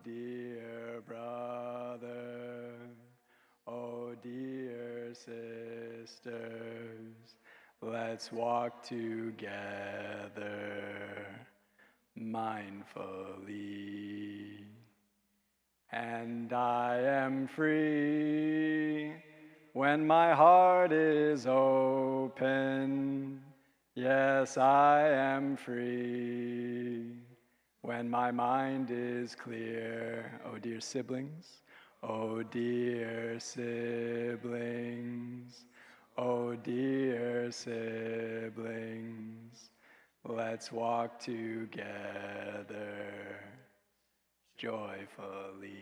dear brother, oh dear sisters, let's walk together mindfully. And I am free when my heart is open. Yes, I am free when my mind is clear. Oh dear siblings, oh dear siblings, oh dear siblings, let's walk together joyfully.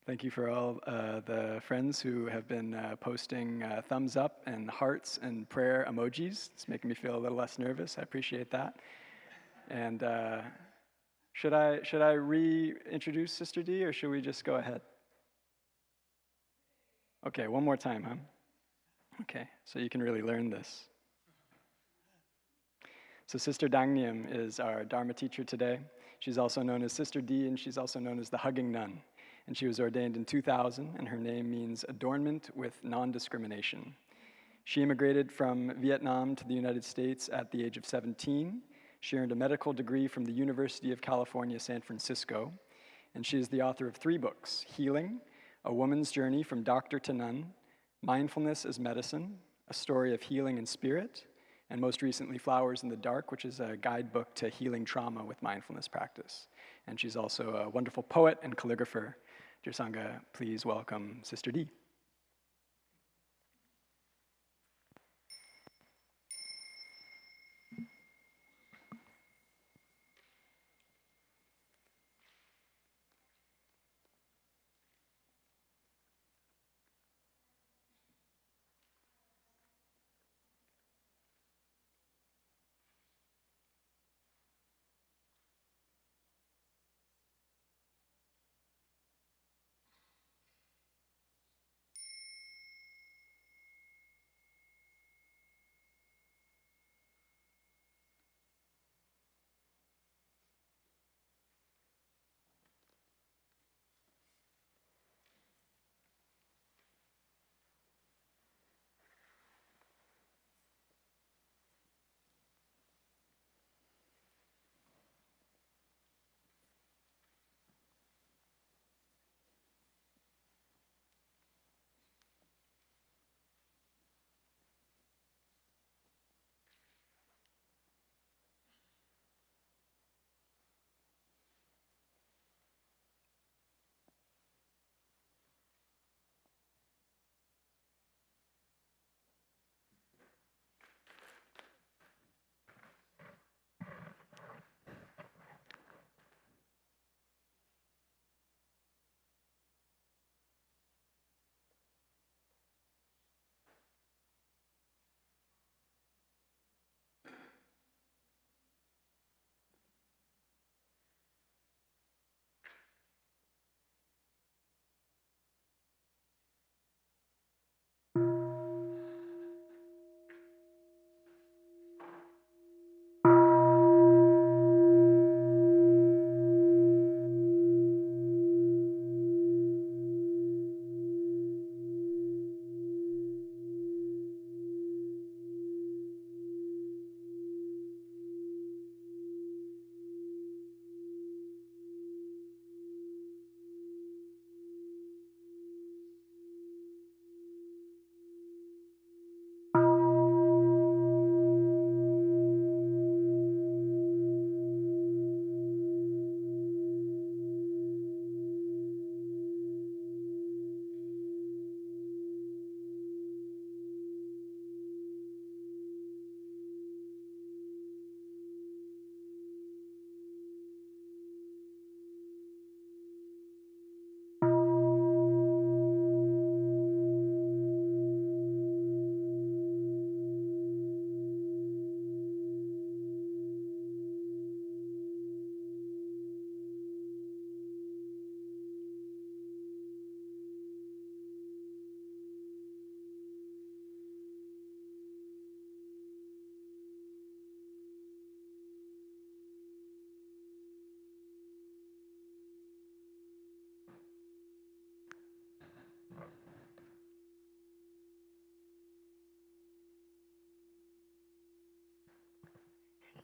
Thank you for all the friends who have been posting thumbs up and hearts and prayer emojis. It's making me feel a little less nervous. I appreciate that. And should I reintroduce Sister D, or should we just go ahead? Okay, one more time, huh? Okay, so you can really learn this. So Sister Đẳng is our Dharma teacher today. She's also known as Sister D, and she's also known as the Hugging Nun. And she was ordained in 2000, and her name means adornment with non-discrimination. She immigrated from Vietnam to the United States at the age of 17. She earned a medical degree from the University of California, San Francisco, and she is the author of 3 books: Healing, A Woman's Journey from Doctor to Nun, Mindfulness as Medicine, A Story of Healing in Spirit, and most recently, Flowers in the Dark, which is a guidebook to healing trauma with mindfulness practice. And she's also a wonderful poet and calligrapher. Dear Sangha, please welcome Sister D.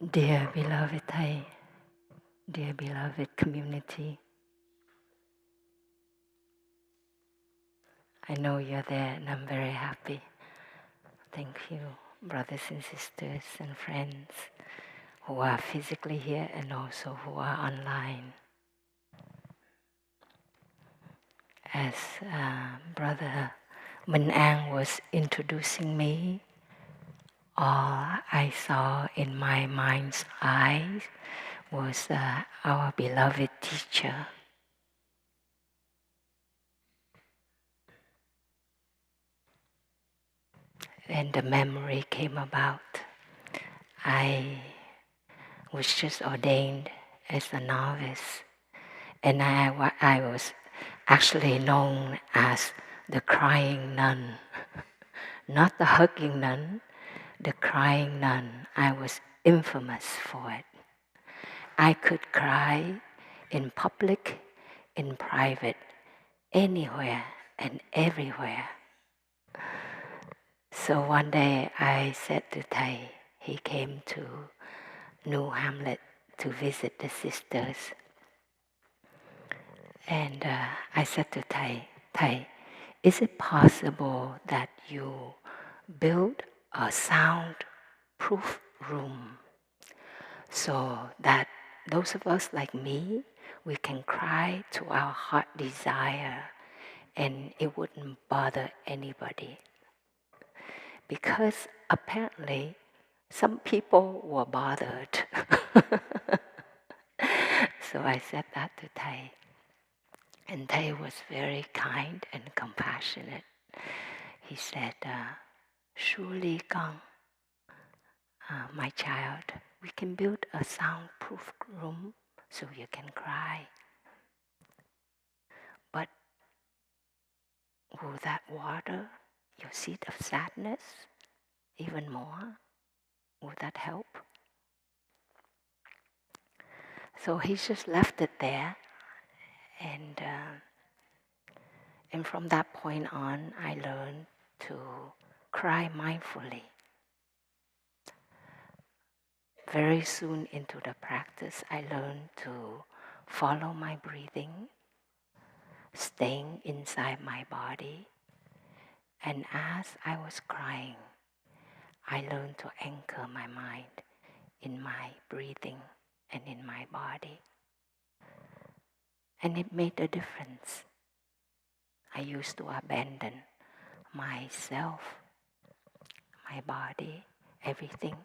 Dear beloved Thầy, dear beloved community, I know you're there and I'm very happy. Thank you, brothers and sisters and friends who are physically here and also who are online. As Brother Minh An was introducing me, all I saw in my mind's eyes was our beloved teacher. And the memory came about. I was just ordained as a novice, and I was actually known as the crying nun. Not the hugging nun, the crying nun. I was infamous for it. I could cry in public, in private, anywhere and everywhere. So one day I said to Thầy, he came to New Hamlet to visit the sisters. And I said to Thầy, is it possible that you build a soundproof room so that those of us like me, we can cry to our heart desire and it wouldn't bother anybody? Because apparently some people were bothered. So I said that to Thầy. And Thầy was very kind and compassionate. He said, surely, Con, my child, we can build a soundproof room so you can cry. But will that water your seed of sadness even more? Will that help? So he just left it there. And from that point on, I learned to cry mindfully. Very soon into the practice, I learned to follow my breathing, staying inside my body. And as I was crying, I learned to anchor my mind in my breathing and in my body. And it made a difference. I used to abandon myself, my body, everything.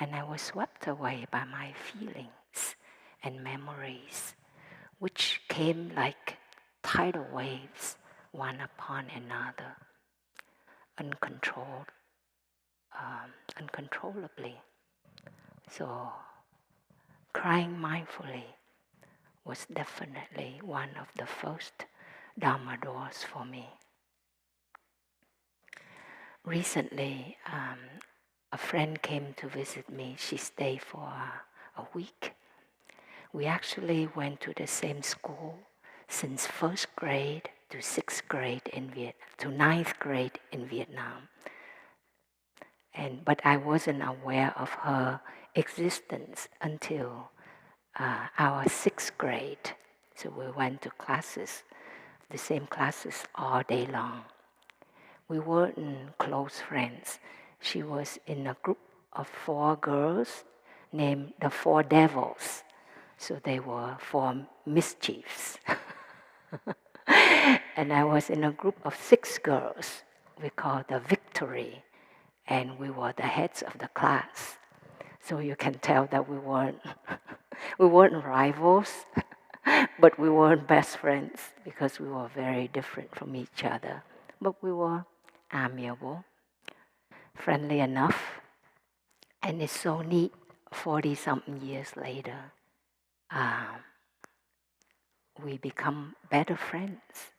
And I was swept away by my feelings and memories, which came like tidal waves, one upon another, uncontrollably. So crying mindfully was definitely one of the first Dharma doors for me. Recently, a friend came to visit me. She stayed for a week. We actually went to the same school since first grade to sixth grade to ninth grade in Vietnam. But I wasn't aware of her existence until our sixth grade. So we went to classes, the same classes all day long. We weren't close friends. She was in a group of 4 girls named the 4 Devils. So they were 4 mischiefs. And I was in a group of 6 girls. We called the Victory. And we were the heads of the class. So you can tell that we weren't rivals, but we weren't best friends because we were very different from each other. But we were amiable, friendly enough. And it's so neat, 40-something years later, we become better friends.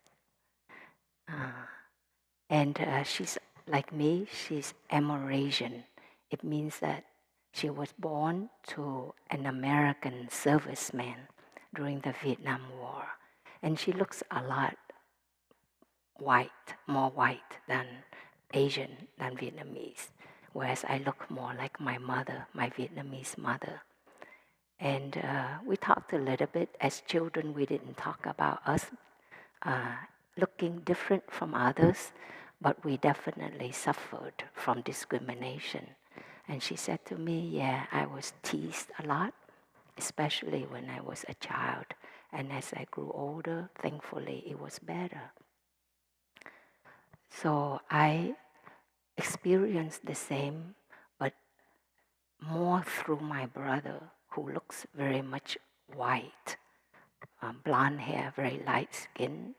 And she's like me, she's Amerasian. It means that she was born to an American serviceman during the Vietnam War. And she looks a lot white, more white than Asian, than Vietnamese. whereas I look more like my mother, my Vietnamese mother. And we talked a little bit. As children, we didn't talk about us looking different from others, but we definitely suffered from discrimination. And she said to me, yeah, I was teased a lot, especially when I was a child. And as I grew older, thankfully, it was better. So I experienced the same, but more through my brother, who looks very much white, blonde hair, very light skin,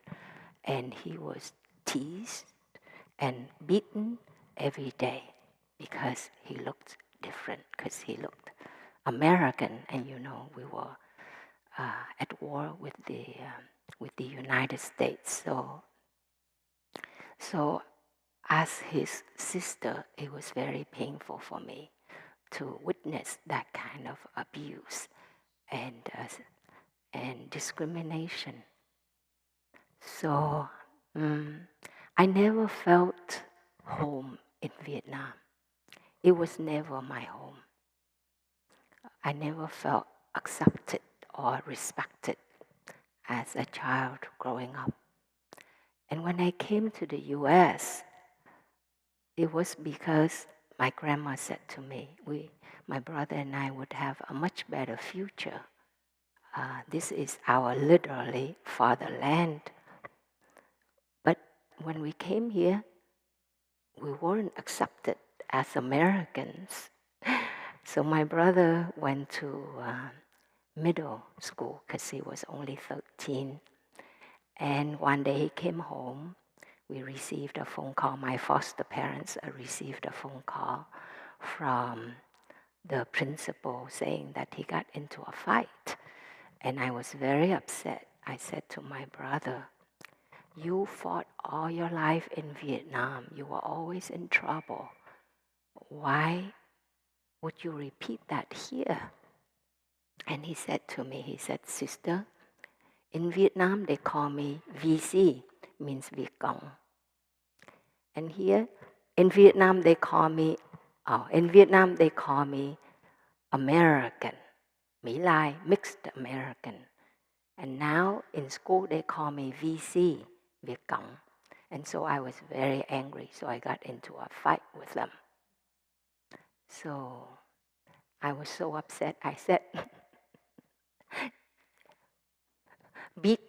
and he was teased and beaten every day because he looked different, because he looked American, and we were at war with the United States. So as his sister, it was very painful for me to witness that kind of abuse and discrimination. So I never felt home in Vietnam. It was never my home. I never felt accepted or respected as a child growing up. And when I came to the US, it was because my grandma said to me, my brother and I would have a much better future. This is our literally fatherland. But when we came here, we weren't accepted as Americans. So my brother went to middle school because he was only 13. And one day he came home. We received a phone call. My foster parents received a phone call from the principal saying that he got into a fight. And I was very upset. I said to my brother, you fought all your life in Vietnam. You were always in trouble. Why would you repeat that here? And he said to me, he said, sister, in Vietnam they call me VC, means Việt Cộng. And here, in Vietnam they call me American, Mỹ Lai, mixed American. And now in school they call me VC, Việt Cộng. And so I was very angry, so I got into a fight with them. So I was so upset, I said, beat,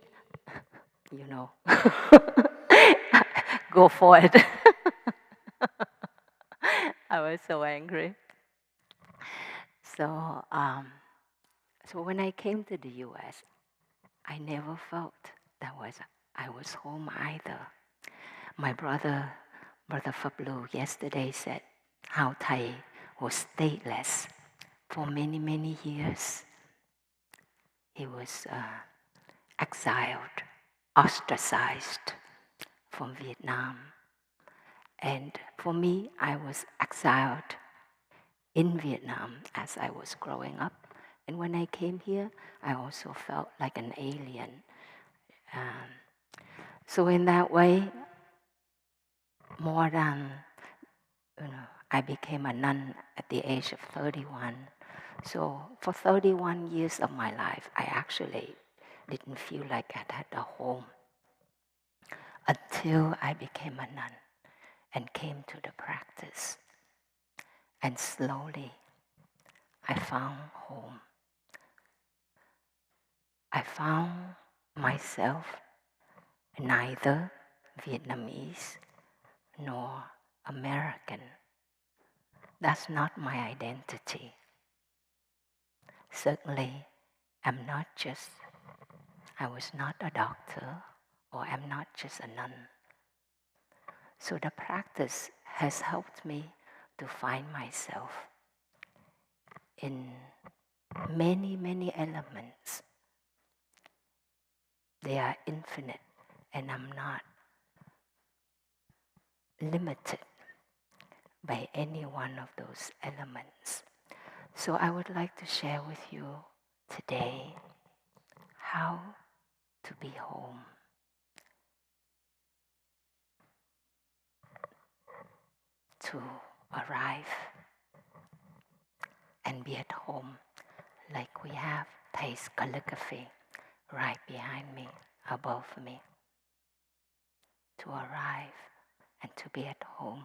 go for it. I was so angry. So when I came to the US, I never felt I was home either. My brother Fablu, yesterday said how Thai was stateless for many, many years. He was exiled, ostracized from Vietnam. And for me, I was exiled in Vietnam as I was growing up. And when I came here, I also felt like an alien. So in that way, more than, I became a nun at the age of 31. So for 31 years of my life, I actually didn't feel like I had a home until I became a nun and came to the practice. And slowly, I found home. I found myself neither Vietnamese nor American. That's not my identity. Certainly, I was not a doctor, or I'm not just a nun. So the practice has helped me to find myself in many, many elements. They are infinite, and I'm not limited by any one of those elements. So I would like to share with you today how to be home. To arrive and be at home, like we have Thay's calligraphy right behind me, above me, to arrive and to be at home.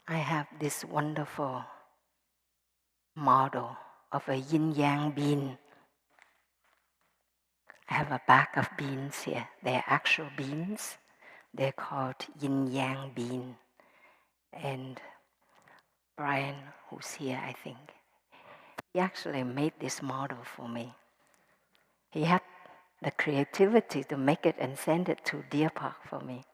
I have this wonderful model of a yin-yang bean. I have a bag of beans here. They're actual beans. They're called yin-yang bean. And Brian, who's here, I think, he actually made this model for me. He had the creativity to make it and send it to Deer Park for me.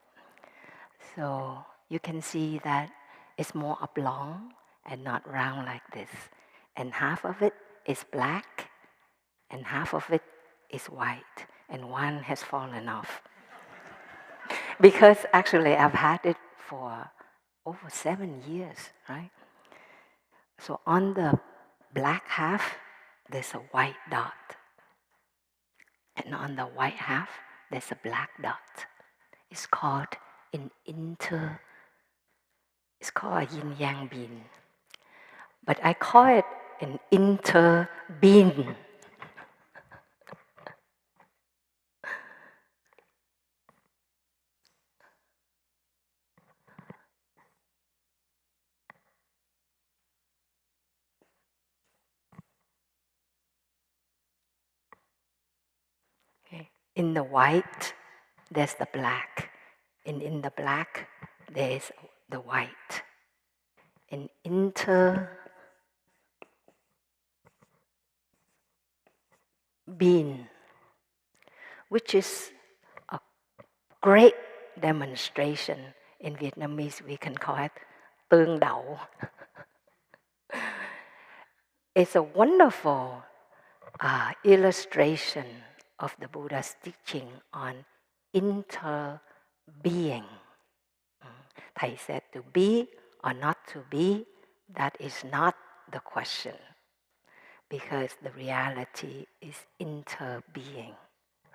So you can see that it's more oblong and not round like this. And half of it is black and half of it is white. And one has fallen off. Because actually I've had it for over 7 years, right? So on the black half, there's a white dot. And on the white half, there's a black dot. It's called a yin-yang bean. But I call it an inter-bean. Okay. In the white, there's the black. And in the black, there's the white. An inter-bean, which is a great demonstration. In Vietnamese, we can call it tương đậu. It's a wonderful illustration of the Buddha's teaching on inter-being. Thầy said to be or not to be, that is not the question, because the reality is inter-being,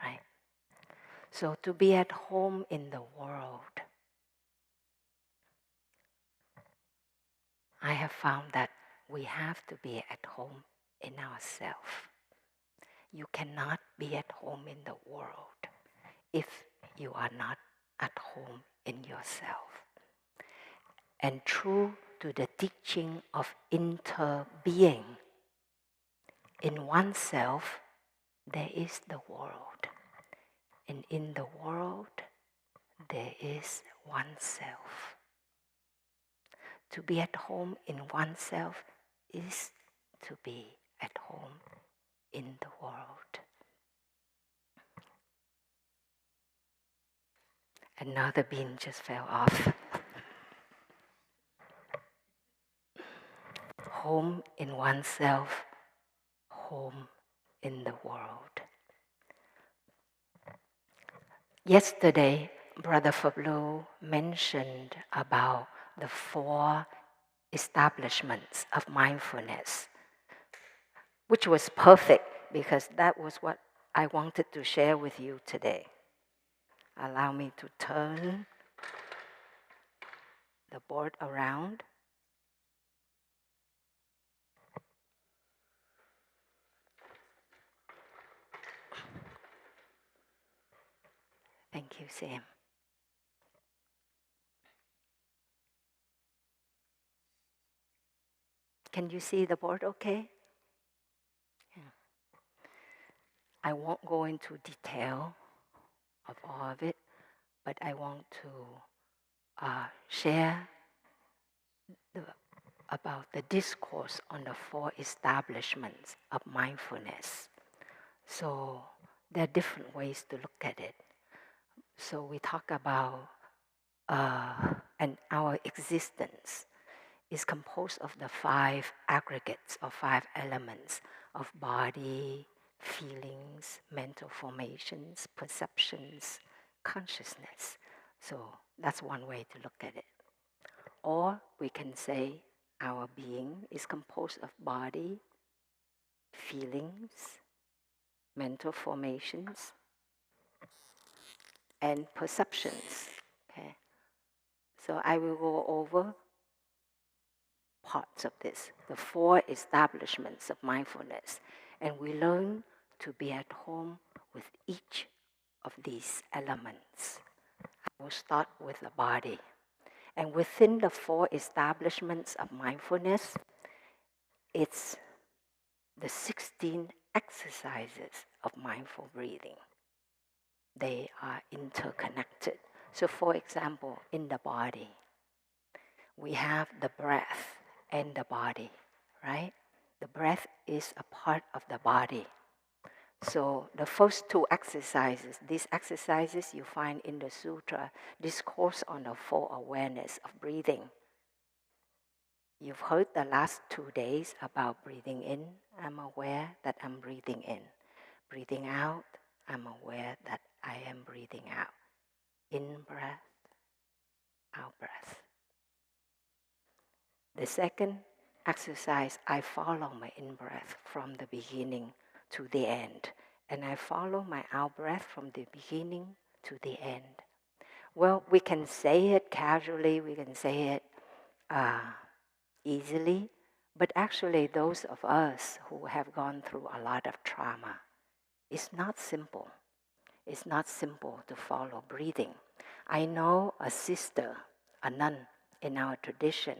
right? So to be at home in the world, I have found that we have to be at home in ourselves. You cannot be at home in the world if you are not at home in yourself. And true to the teaching of inter-being, in oneself there is the world, and in the world there is oneself. To be at home in oneself is to be at home in the world. Another bean just fell off. Home in oneself, home in the world. Yesterday, Brother Fablo mentioned about the 4 establishments of mindfulness, which was perfect because that was what I wanted to share with you today. Allow me to turn the board around. Thank you, Sam. Can you see the board okay? Yeah. I won't go into detail of all of it, but I want to share about the discourse on the 4 establishments of mindfulness. So there are different ways to look at it. So we talk about and our existence is composed of the 5 aggregates or 5 elements of body, feelings, mental formations, perceptions, consciousness. So that's one way to look at it. Or we can say our being is composed of body, feelings, mental formations, and perceptions. Okay? So I will go over parts of this, the 4 establishments of mindfulness, and we learn to be at home with each of these elements. I will start with the body. And within the 4 establishments of mindfulness, it's the 16 exercises of mindful breathing. They are interconnected. So for example, in the body, we have the breath and the body, right? The breath is a part of the body. So the first 2 exercises, these exercises you find in the sutra, discourse on the full awareness of breathing. You've heard the last 2 days about breathing in, I'm aware that I'm breathing in. Breathing out, I'm aware that I am breathing out. In breath, out breath. The second exercise, I follow my in-breath from the beginning to the end. And I follow my out-breath from the beginning to the end. Well, we can say it casually, we can say it easily, but actually those of us who have gone through a lot of trauma, it's not simple. It's not simple to follow breathing. I know a sister, a nun in our tradition.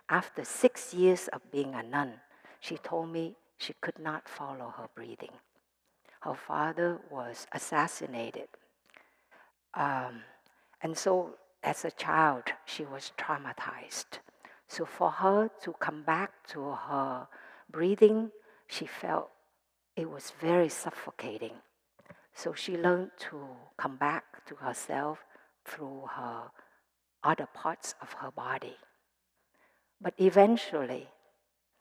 After 6 years of being a nun, she told me she could not follow her breathing. Her father was assassinated. And so as a child, she was traumatized. So for her to come back to her breathing, she felt it was very suffocating. So she learned to come back to herself through her other parts of her body. But eventually,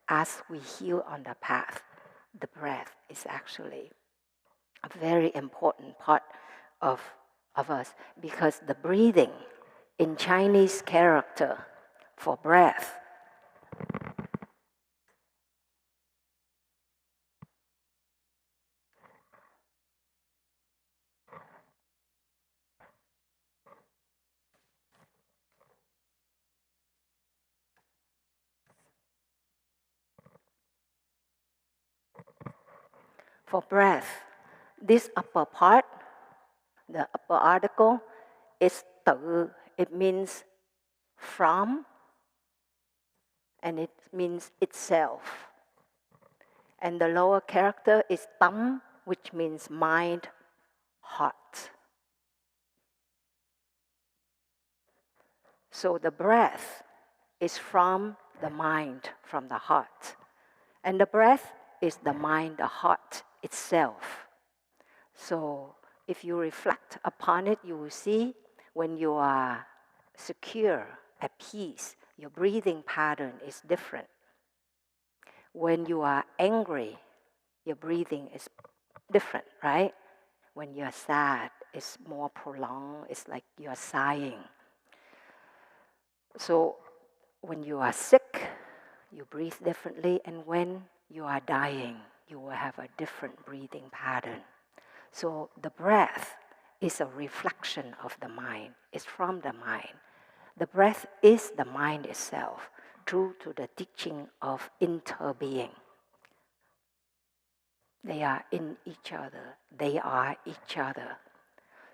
as we heal on the path, the breath is actually a very important part of us, because the breathing in Chinese character for breath this upper part, the upper article, is tự. It means from, and it means itself. And the lower character is tâm, which means mind, heart. So the breath is from the mind, from the heart. And the breath is the mind, the heart itself. So if you reflect upon it, you will see when you are secure, at peace, your breathing pattern is different. When you are angry, your breathing is different, right? When you're sad, it's more prolonged, it's like you're sighing. So when you are sick, you breathe differently, and when you are dying, you will have a different breathing pattern. So the breath is a reflection of the mind. It's from the mind. The breath is the mind itself, true to the teaching of interbeing. They are in each other. They are each other.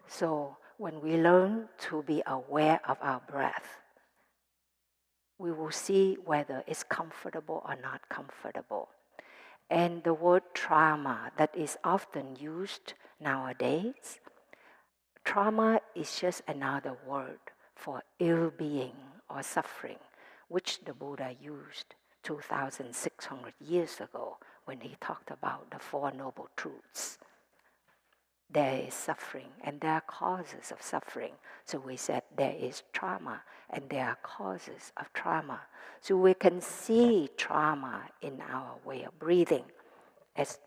So when we learn to be aware of our breath, we will see whether it's comfortable or not comfortable. And the word trauma that is often used nowadays, trauma is just another word for ill-being or suffering, which the Buddha used 2,600 years ago when he talked about the Four Noble Truths. There is suffering, and there are causes of suffering. So we said there is trauma, and there are causes of trauma. So we can see trauma in our way of breathing as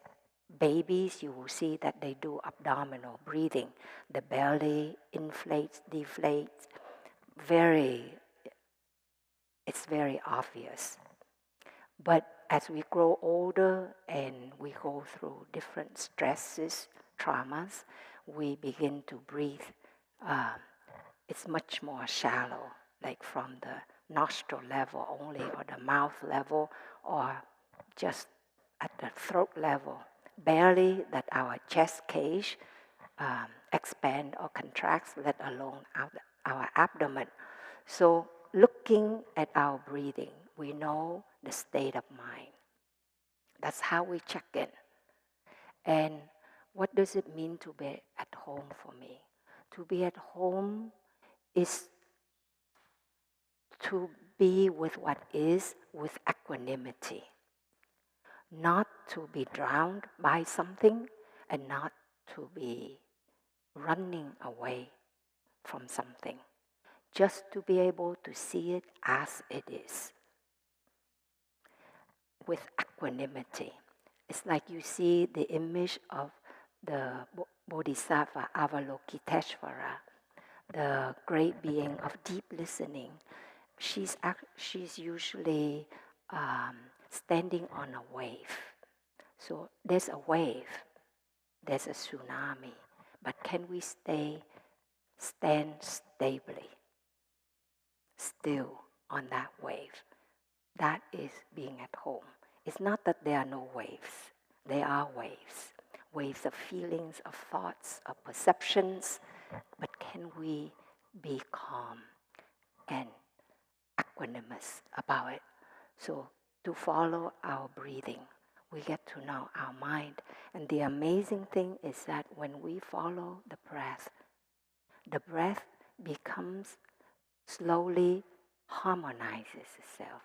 babies, you will see that they do abdominal breathing. The belly inflates, deflates. It's very obvious. But as we grow older and we go through different stresses, traumas, we begin to breathe. It's much more shallow, like from the nostril level only, or the mouth level, or just at the throat level. Barely that our chest cage expand or contracts, let alone our abdomen. So looking at our breathing, we know the state of mind. That's how we check in. And what does it mean to be at home for me? To be at home is to be with what is with equanimity. Not to be drowned by something and not to be running away from something. Just to be able to see it as it is. With equanimity. It's like you see the image of the Bodhisattva Avalokiteshvara, the great being of deep listening. She's usually standing on a wave. So there's a wave, there's a tsunami, but can we stand stably, still on that wave? That is being at home. It's not that there are no waves. There are waves. Waves of feelings, of thoughts, of perceptions. But can we be calm and equanimous about it? So to follow our breathing, we get to know our mind. And the amazing thing is that when we follow the breath becomes slowly harmonizes itself.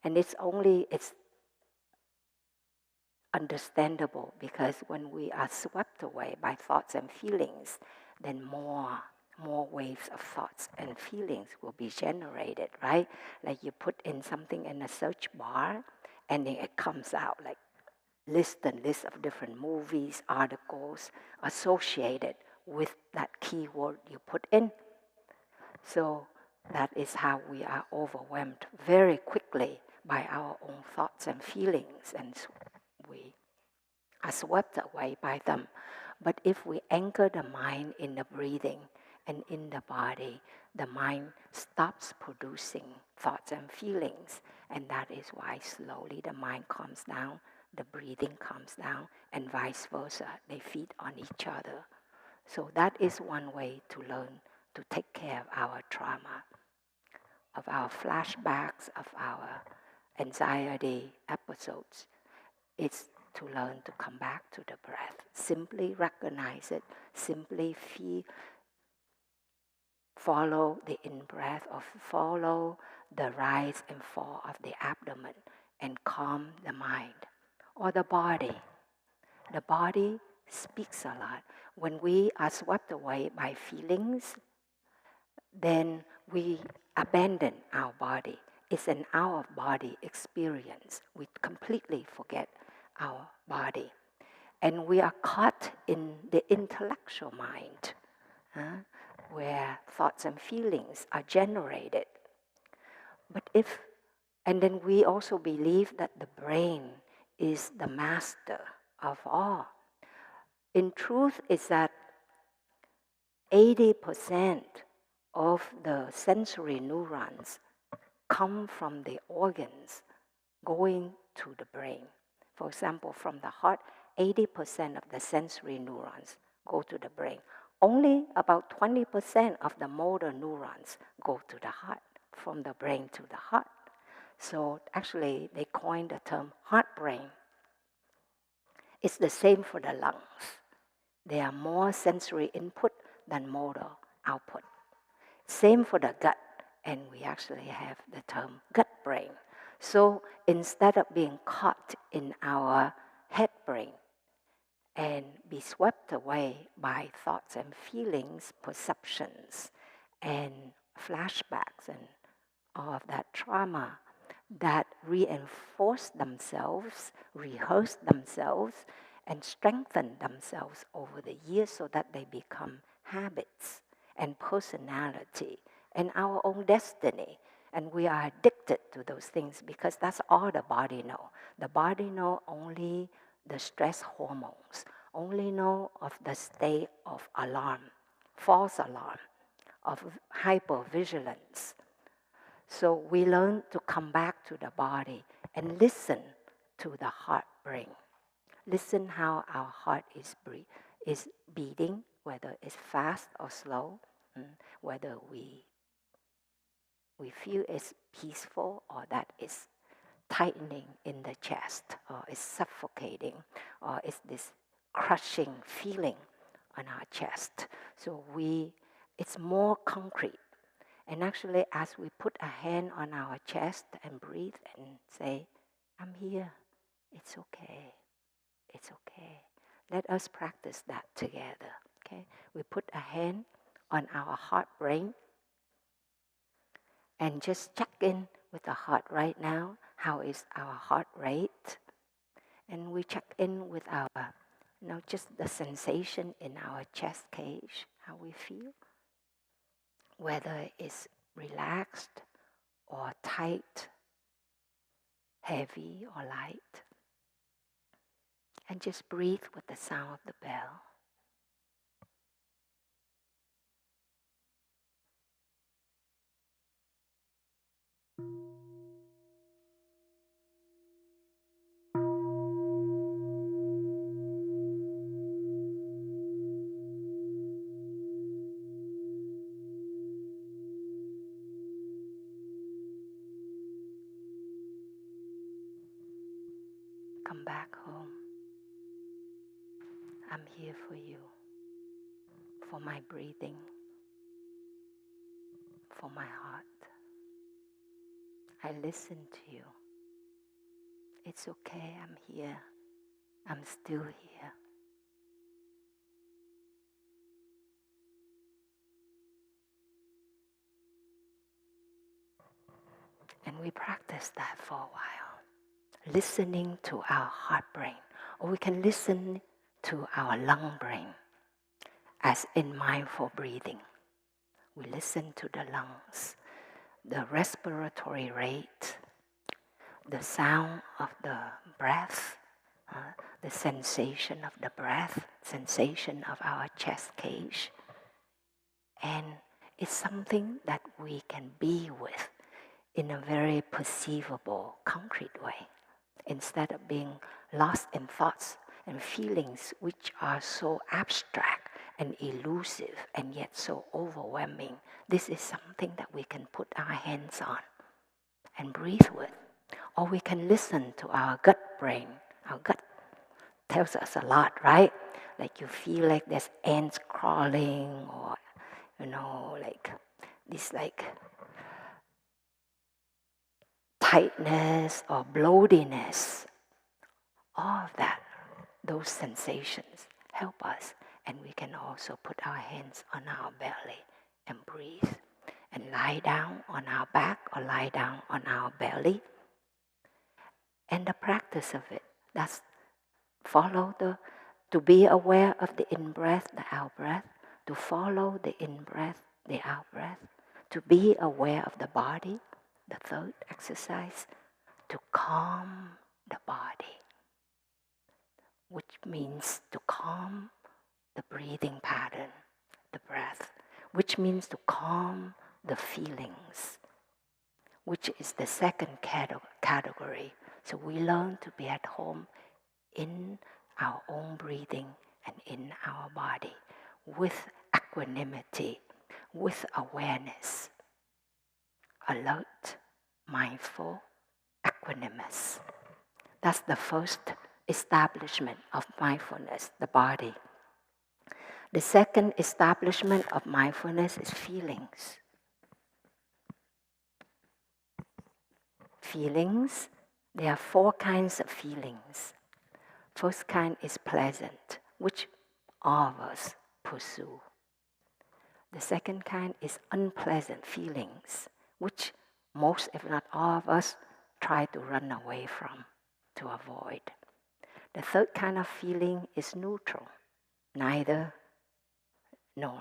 And it's understandable because when we are swept away by thoughts and feelings, then more waves of thoughts and feelings will be generated, right? Like you put in something in a search bar and then it comes out like list of different movies, articles associated with that keyword you put in. So that is how we are overwhelmed very quickly by our own thoughts and feelings, and we are swept away by them. But if we anchor the mind in the breathing and in the body, the mind stops producing thoughts and feelings, and that is why slowly the mind calms down, the breathing calms down, and vice versa. They feed on each other. So that is one way to learn to take care of our trauma, of our flashbacks, of our anxiety episodes. It's to learn to come back to the breath. Simply recognize it, simply follow the in-breath or follow the rise and fall of the abdomen and calm the mind. Or the body. The body speaks a lot. When we are swept away by feelings, then we abandon our body. It's an out-of-body experience. We completely forget our body. And we are caught in the intellectual mind, where thoughts and feelings are generated. And then we also believe that the brain is the master of all. In truth, is that 80% of the sensory neurons come from the organs going to the brain. For example, from the heart, 80% of the sensory neurons go to the brain. Only about 20% of the motor neurons go to the heart, from the brain to the heart. So actually, they coined the term heart-brain. It's the same for the lungs. There are more sensory input than motor output. Same for the gut, and we actually have the term gut-brain. So instead of being caught in our head brain and be swept away by thoughts and feelings, perceptions, and flashbacks, and all of that trauma that reinforce themselves, rehearse themselves, and strengthen themselves over the years so that they become habits and personality and our own destiny. And we are addicted to those things because that's all the body knows. The body knows only the stress hormones, only know of the state of alarm, false alarm, of hypervigilance. So we learn to come back to the body and listen to the heart brain. Listen how our heart is beating, whether it's fast or slow, whether we feel it's peaceful or that it's tightening in the chest, or it's suffocating, or it's this crushing feeling on our chest. So it's more concrete. And actually, as we put a hand on our chest and breathe and say, I'm here, it's okay, it's okay. Let us practice that together, okay? We put a hand on our heart brain and just check in with the heart right now. How is our heart rate? And we check in with our, just the sensation in our chest cage, how we feel. Whether it's relaxed or tight, heavy or light. And just breathe with the sound of the bell. Come back home. I'm here for you, for my breathing, for my heart. I listen to you. It's okay, I'm here. I'm still here. And we practice that for a while, listening to our heart brain, or we can listen to our lung brain, as in mindful breathing. We listen to the lungs, the respiratory rate, the sound of the breath, the sensation of the breath, sensation of our chest cage. And it's something that we can be with in a very perceivable, concrete way, instead of being lost in thoughts and feelings which are so abstract and elusive and yet so overwhelming. This is something that we can put our hands on and breathe with. Or we can listen to our gut brain. Our gut tells us a lot, right? Like you feel like there's ants crawling, or, like this tightness or bloatiness. All of that, those sensations help us. And we can also put our hands on our belly and breathe. And lie down on our back or lie down on our belly. And the practice of it, that's to be aware of the in-breath, the out-breath, to follow the in-breath, the out-breath, to be aware of the body, the third exercise, to calm the body, which means to calm the breathing pattern, the breath, which means to calm the feelings, which is the second category. So we learn to be at home in our own breathing and in our body with equanimity, with awareness, alert, mindful, equanimous. That's the first establishment of mindfulness, the body. The second establishment of mindfulness is feelings. Feelings, there are 4 kinds of feelings. First kind is pleasant, which all of us pursue. The second kind is unpleasant feelings, which most, if not all of us, try to run away from, to avoid. The third kind of feeling is neutral, neither nor.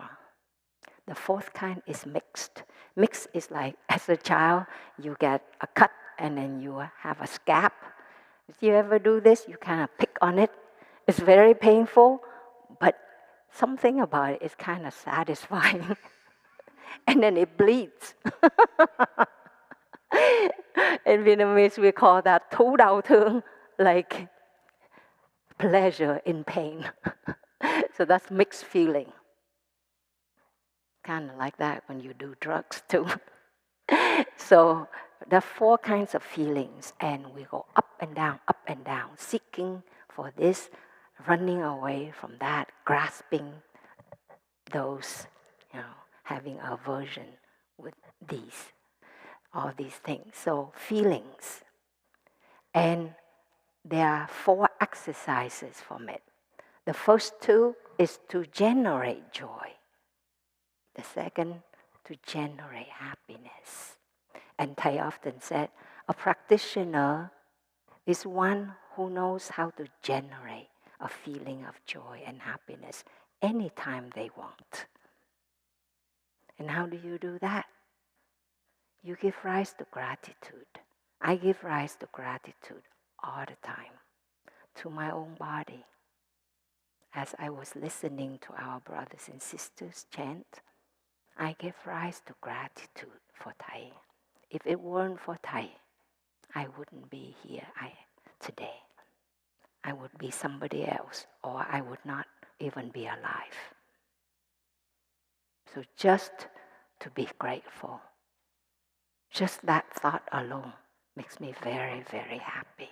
The fourth kind is mixed. Mixed is like, as a child, you get a cut and then you have a scab. If you ever do this, you kind of pick on it. It's very painful, but something about it is kind of satisfying. And then it bleeds. In Vietnamese, we call that thu đau thương, like pleasure in pain. So that's mixed feeling. Kind of like that when you do drugs too. So there are four kinds of feelings, and we go up and down, seeking for this, running away from that, grasping those, having aversion with all these things. So feelings. And there are 4 exercises from it. The first 2 is to generate joy. The second, to generate happiness. And Thầy often said, a practitioner is one who knows how to generate a feeling of joy and happiness anytime they want. And how do you do that? You give rise to gratitude. I give rise to gratitude all the time, to my own body. As I was listening to our brothers and sisters chant, I give rise to gratitude for Thầy. If it weren't for Thầy, I wouldn't be here today. I would be somebody else, or I would not even be alive. So just to be grateful, just that thought alone makes me very, very happy.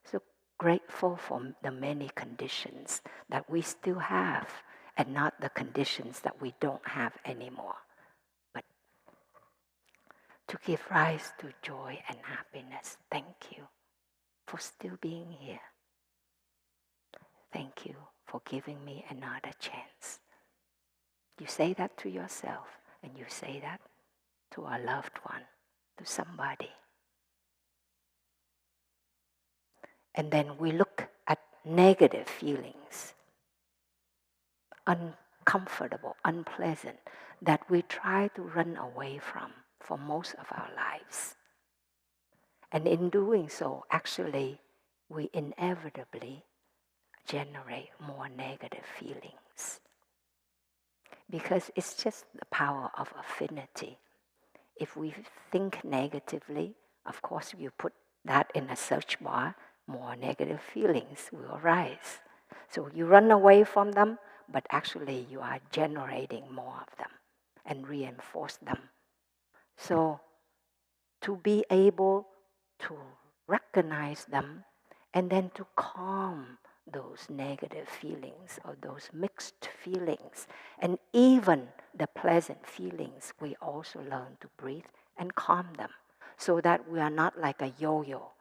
So grateful for the many conditions that we still have, and not the conditions that we don't have anymore. But to give rise to joy and happiness, thank you for still being here. Thank you for giving me another chance. You say that to yourself, and you say that to a loved one, to somebody. And then we look at negative feelings, uncomfortable, unpleasant, that we try to run away from for most of our lives. And in doing so, actually, we inevitably generate more negative feelings. Because it's just the power of affinity. If we think negatively, of course, you put that in a search bar, more negative feelings will arise. So you run away from them, but actually you are generating more of them and reinforce them. So to be able to recognize them and then to calm those negative feelings or those mixed feelings, and even the pleasant feelings, we also learn to breathe and calm them so that we are not like a yo-yo,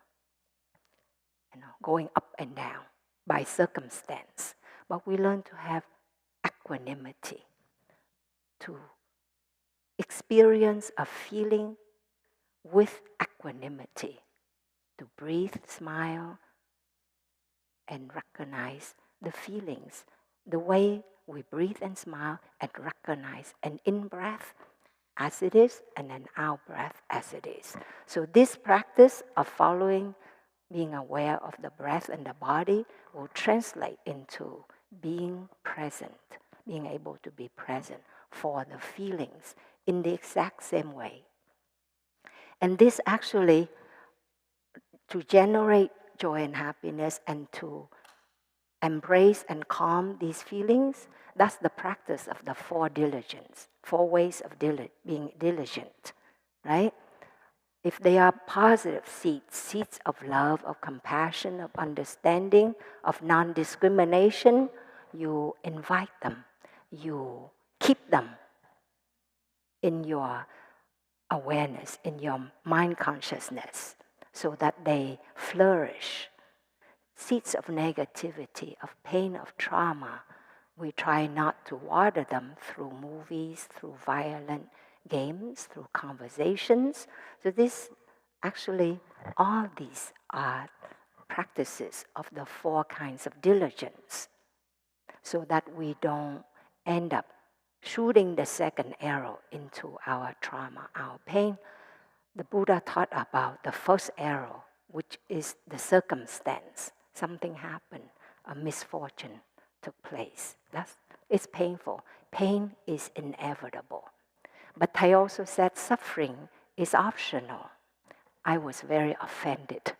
going up and down by circumstance, but we learn to have equanimity, to experience a feeling with equanimity, to breathe, smile, and recognize the feelings, the way we breathe and smile and recognize an in-breath as it is and an out-breath as it is. So this practice of following, being aware of the breath and the body will translate into being present, being able to be present for the feelings in the exact same way. And this actually, to generate joy and happiness and to embrace and calm these feelings, that's the practice of the 4 diligence, 4 ways of being diligent, right? If they are positive seeds of love, of compassion, of understanding, of non-discrimination, you invite them, you keep them in your awareness, in your mind consciousness, so that they flourish. Seeds of negativity, of pain, of trauma, we try not to water them through movies, through violent games, through conversations. So this, actually, all these are practices of the 4 kinds of diligence, so that we don't end up shooting the second arrow into our trauma, our pain. The Buddha taught about the first arrow, which is the circumstance. Something happened, a misfortune took place. It's painful. Pain is inevitable. But Thầy also said suffering is optional. I was very offended.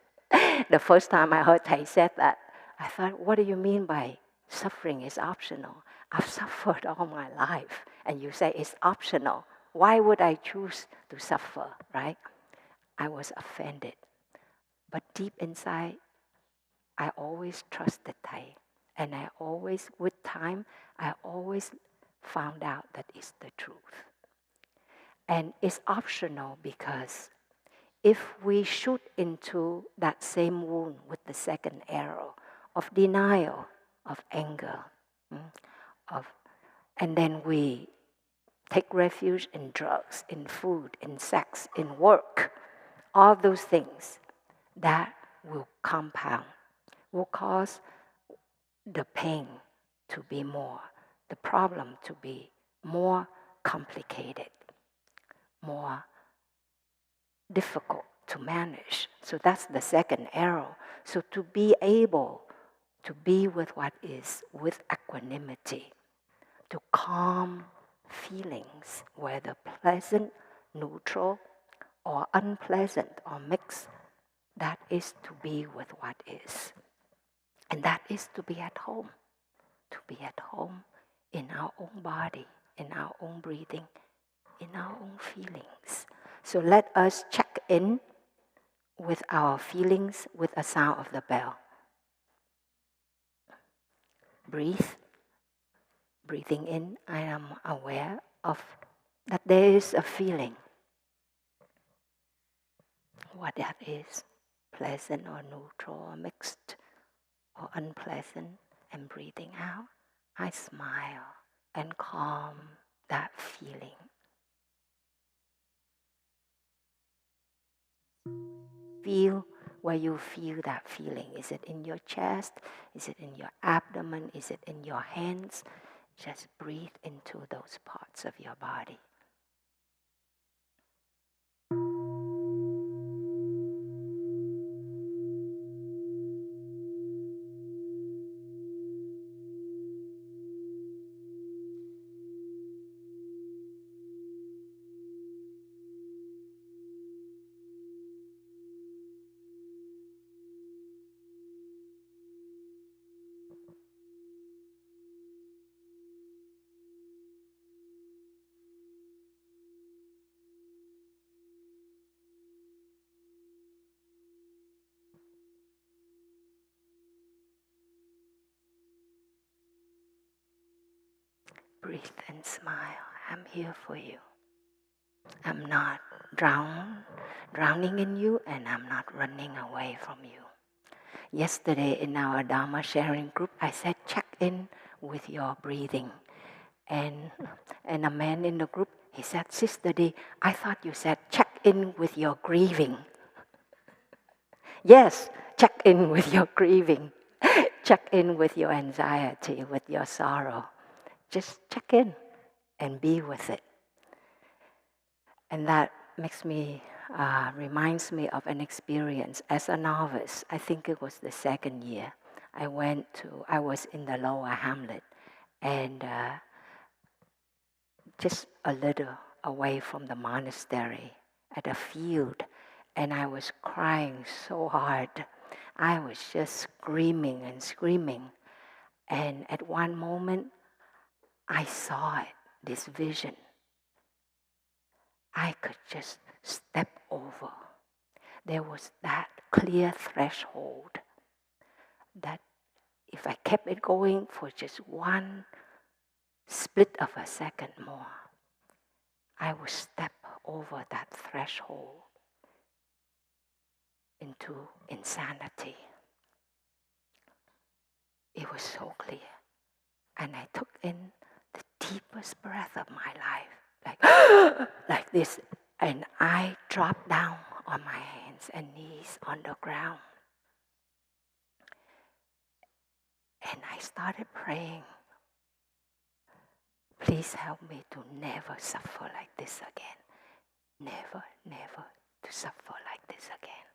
The first time I heard Thầy said that, I thought, what do you mean by suffering is optional? I've suffered all my life, and you say it's optional. Why would I choose to suffer, right? I was offended. But deep inside, I always trusted Thầy. And with time, I always found out that it's the truth. And it's optional because if we shoot into that same wound with the second arrow of denial, of anger, and then we take refuge in drugs, in food, in sex, in work, all those things that will compound, will cause the pain to be more, the problem to be more complicated, more difficult to manage. So that's the second arrow. So to be able to be with what is, with equanimity, to calm feelings, whether pleasant, neutral, or unpleasant, or mixed, that is to be with what is. And that is to be at home in our own body, in our own breathing, in our own feelings. So let us check in with our feelings with a sound of the bell. Breathing in, I am aware of that there is a feeling. What that is, pleasant or neutral or mixed or unpleasant, and breathing out, I smile and calm that feeling. Feel where you feel that feeling. Is it in your chest? Is it in your abdomen? Is it in your hands? Just breathe into those parts of your body. Breathe and smile. I'm here for you. I'm not drowning in you, and I'm not running away from you. Yesterday in our Dharma sharing group, I said, check in with your breathing. And a man in the group, he said, Sister D, I thought you said check in with your grieving. Yes, check in with your grieving. Check in with your anxiety, with your sorrow. Just check in and be with it. And that reminds me of an experience as a novice. I think it was the second year. I was in the lower hamlet, and just a little away from the monastery at a field, and I was crying so hard. I was just screaming and screaming. And at one moment, I saw it, this vision. I could just step over. There was that clear threshold that if I kept it going for just one split of a second more, I would step over that threshold into insanity. It was so clear. And I took in the deepest breath of my life, like this, and I dropped down on my hands and knees on the ground. And I started praying, please help me to never suffer like this again. Never, never to suffer like this again.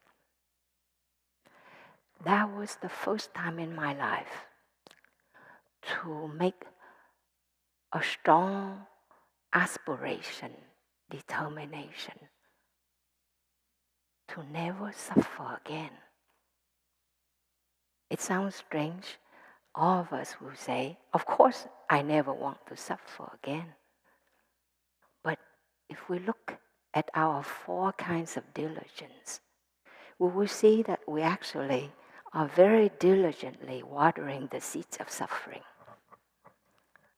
That was the first time in my life to make a strong aspiration, determination to never suffer again. It sounds strange. All of us will say, of course, I never want to suffer again. But if we look at our 4 kinds of diligence, we will see that we actually are very diligently watering the seeds of suffering,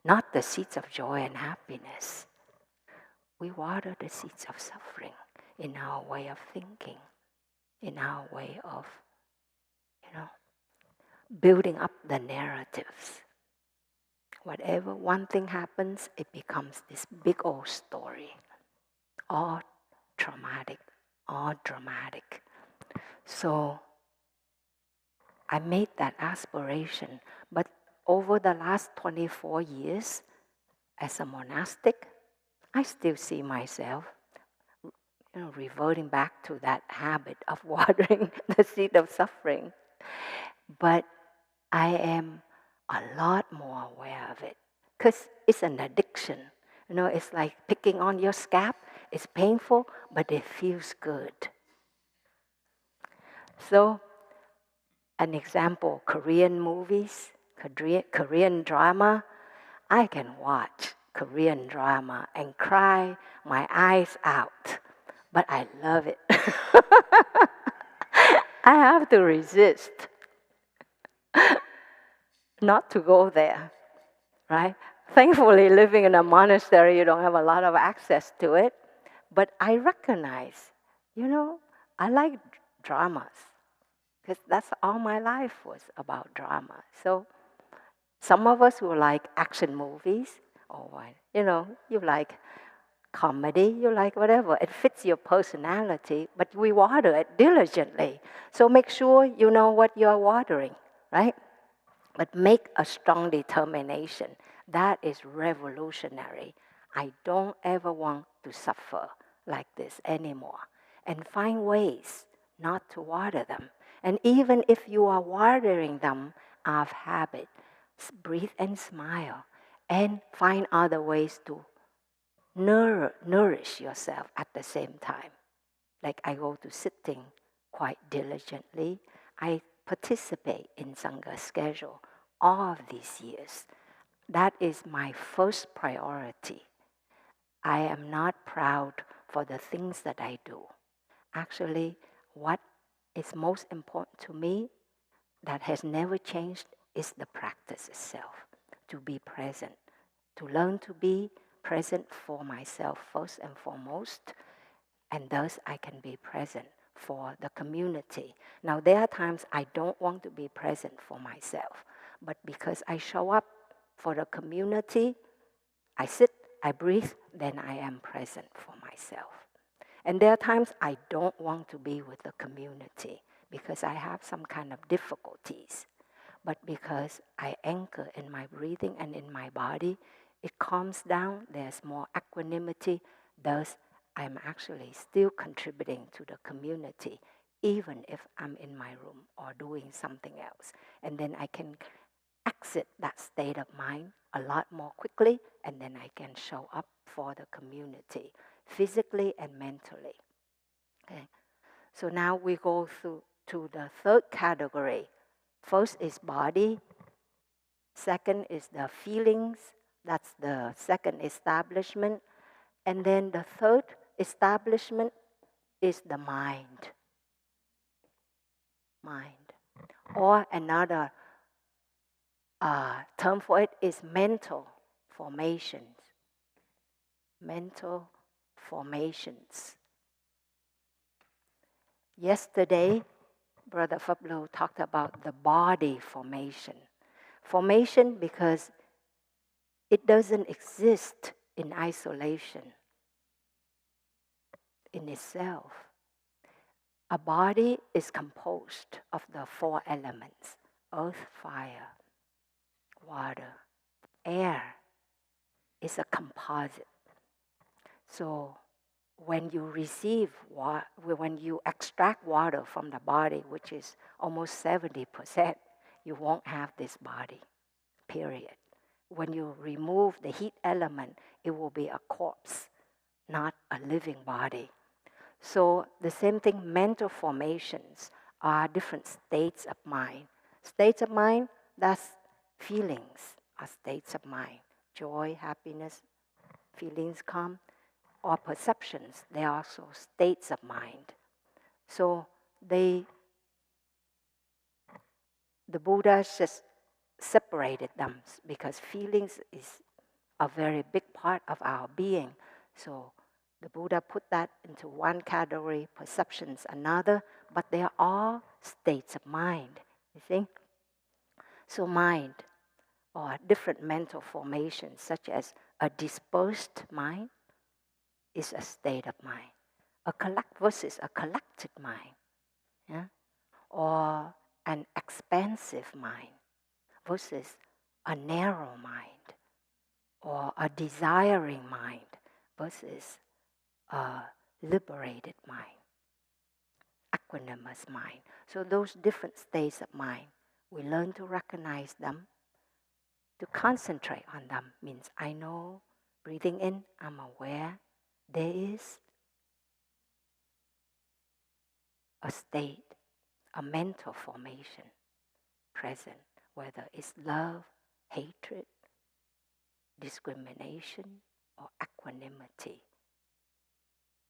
not the seeds of joy and happiness. We water the seeds of suffering in our way of thinking, in our way of, building up the narratives. Whatever one thing happens, it becomes this big old story, all traumatic, all dramatic. So I made that aspiration, but over the last 24 years, as a monastic, I still see myself, reverting back to that habit of watering the seed of suffering. But I am a lot more aware of it, because it's an addiction. It's like picking on your scalp. It's painful, but it feels good. So, an example, Korean movies, Korean drama. I can watch Korean drama and cry my eyes out, but I love it. I have to resist not to go there, right? Thankfully, living in a monastery, you don't have a lot of access to it. But I recognize, I like dramas, because that's all my life was about drama. So some of us will like action movies, or, you like comedy, you like whatever. It fits your personality, but we water it diligently. So make sure you know what you're watering, right? But make a strong determination. That is revolutionary. I don't ever want to suffer like this anymore. And find ways not to water them. And even if you are watering them out of habit, breathe and smile. And find other ways to nourish yourself at the same time. Like I go to sitting quite diligently. I participate in Sangha schedule all of these years. That is my first priority. I am not proud for the things that I do. Actually, what is most important to me that has never changed is the practice itself. To be present, to learn to be present for myself first and foremost, and thus I can be present for the community. Now, there are times I don't want to be present for myself, but because I show up for the community, I sit, I breathe, then I am present for myself. And there are times I don't want to be with the community because I have some kind of difficulties. But because I anchor in my breathing and in my body, it calms down, there's more equanimity, thus I'm actually still contributing to the community, even if I'm in my room or doing something else. And then I can exit that state of mind a lot more quickly, and then I can show up for the community, physically and mentally. Okay. So now we go through to the third category. First is body. Second is the feelings. That's the second establishment. And then the third establishment is the mind. Mind. Or another term for it is mental formations. Mental formations. Yesterday, Brother Fablo talked about the body formation. Formation because it doesn't exist in isolation in itself. A body is composed of the 4 elements, earth, fire, water, air is a composite. So when you when you extract water from the body, which is almost 70%, you won't have this body, period. When you remove the heat element, it will be a corpse, not a living body. So the same thing, mental formations are different states of mind. States of mind, that's feelings, are states of mind. Joy, happiness, feelings come, or perceptions, they are also states of mind. So the Buddha just separated them because feelings is a very big part of our being. So the Buddha put that into one category, perceptions another, but they are all states of mind, you see? So mind, or different mental formations, such as a dispersed mind, is a state of mind. Versus a collected mind, yeah? Or an expansive mind versus a narrow mind, or a desiring mind versus a liberated mind, equanimous mind. So those different states of mind, we learn to recognize them. To concentrate on them means I know, breathing in, I'm aware, there is a state, a mental formation present, whether it's love, hatred, discrimination, or equanimity.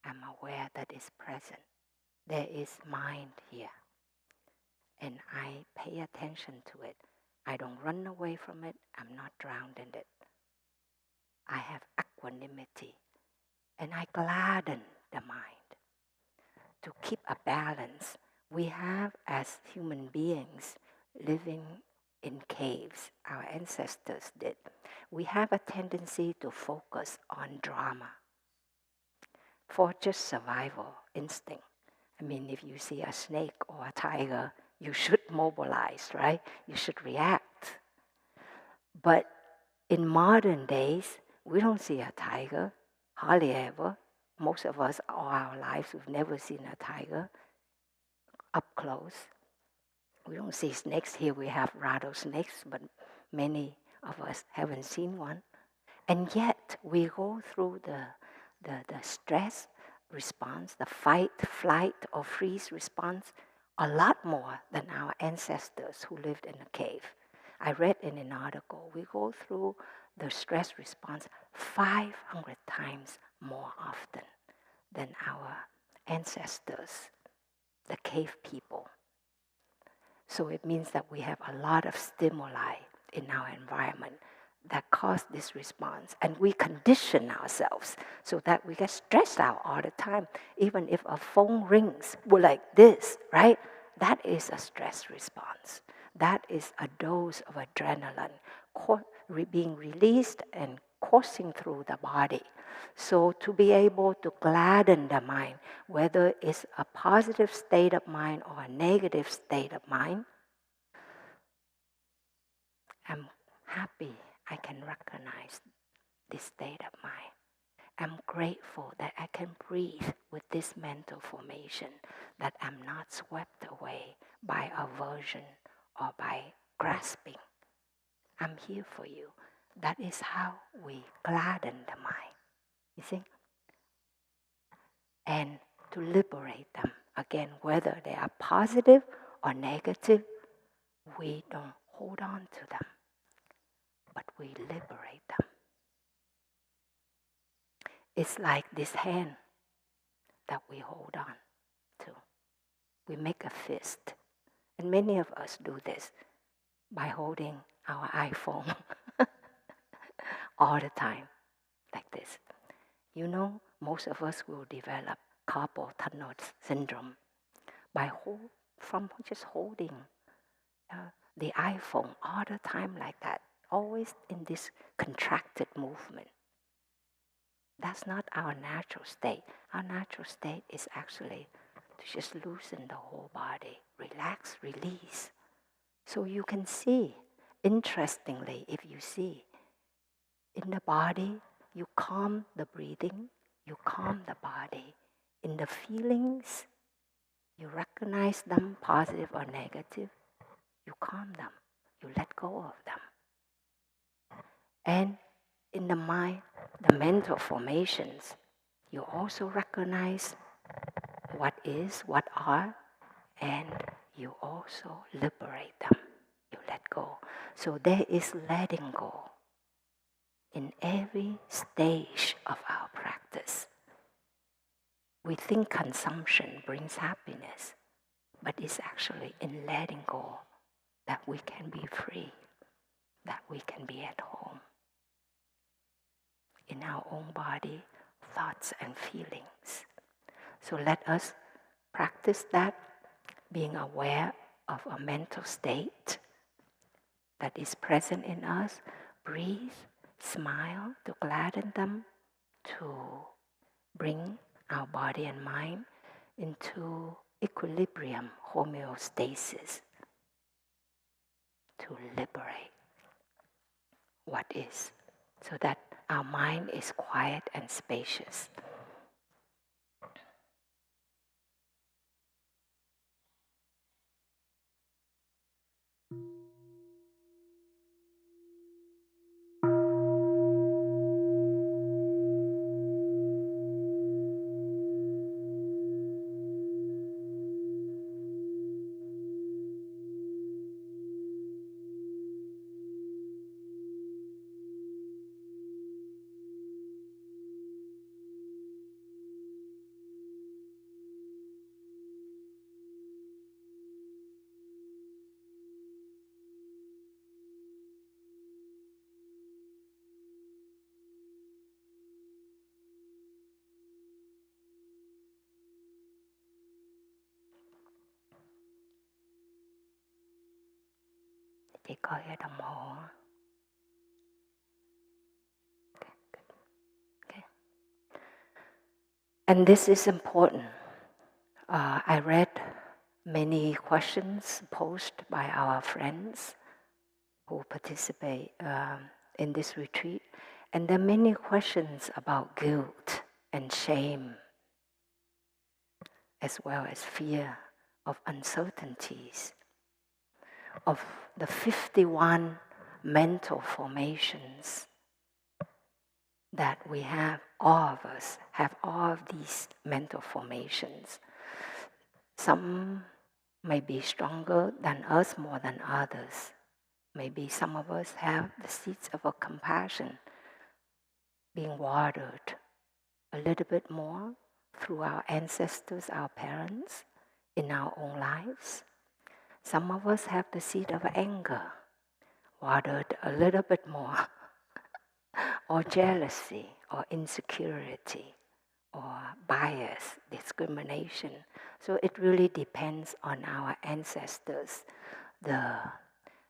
I'm aware that it's present. There is mind here. And I pay attention to it. I don't run away from it. I'm not drowned in it. I have equanimity. And I gladden the mind to keep a balance. We have, as human beings, living in caves, our ancestors did, we have a tendency to focus on drama for just survival instinct. I mean, if you see a snake or a tiger, you should mobilize, right? You should react. But in modern days, we don't see a tiger, hardly ever. Most of us, all our lives, we've never seen a tiger up close. We don't see snakes. Here we have rattlesnakes, but many of us haven't seen one. And yet we go through the stress response, the fight, flight, or freeze response a lot more than our ancestors who lived in a cave. I read in an article, we go through the stress response 500 times more often than our ancestors, the cave people. So it means that we have a lot of stimuli in our environment that cause this response. And we condition ourselves so that we get stressed out all the time. Even if a phone rings, we're like this, right? That is a stress response. That is a dose of adrenaline being released and coursing through the body. So to be able to gladden the mind, whether it's a positive state of mind or a negative state of mind, I'm happy I can recognize this state of mind. I'm grateful that I can breathe with this mental formation, that I'm not swept away by aversion or by grasping. I'm here for you. That is how we gladden the mind, you see? And to liberate them, again, whether they are positive or negative, we don't hold on to them, but we liberate them. It's like this hand that we hold on to. We make a fist. And many of us do this by holding our iPhone all the time, like this. You know, most of us will develop carpal tunnel syndrome from just holding the iPhone all the time like that, always in this contracted movement. That's not our natural state. Our natural state is actually to just loosen the whole body, relax, release. So you can see interestingly, if you see, in the body, you calm the breathing, you calm the body. In the feelings, you recognize them, positive or negative, you calm them, you let go of them. And in the mind, the mental formations, you also recognize what is, what are, and you also liberate them. You let go. So there is letting go in every stage of our practice. We think consumption brings happiness, but it's actually in letting go that we can be free, that we can be at home in our own body, thoughts and feelings. So let us practice that, being aware of a mental state that is present in us. Breathe, smile to gladden them, to bring our body and mind into equilibrium, homeostasis, to liberate what is, so that our mind is quiet and spacious. Chị coi cái đồng hồ. Okay. And this is important. I read many questions posed by our friends who participate in this retreat. And there are many questions about guilt and shame, as well as fear of uncertainties, of the 51 mental formations that we have. All of us have all of these mental formations. Some may be stronger than us, more than others. Maybe some of us have the seeds of a compassion being watered a little bit more through our ancestors, our parents, in our own lives. Some of us have the seed of anger, watered a little bit more, or jealousy, or insecurity, or bias, discrimination. So it really depends on our ancestors, the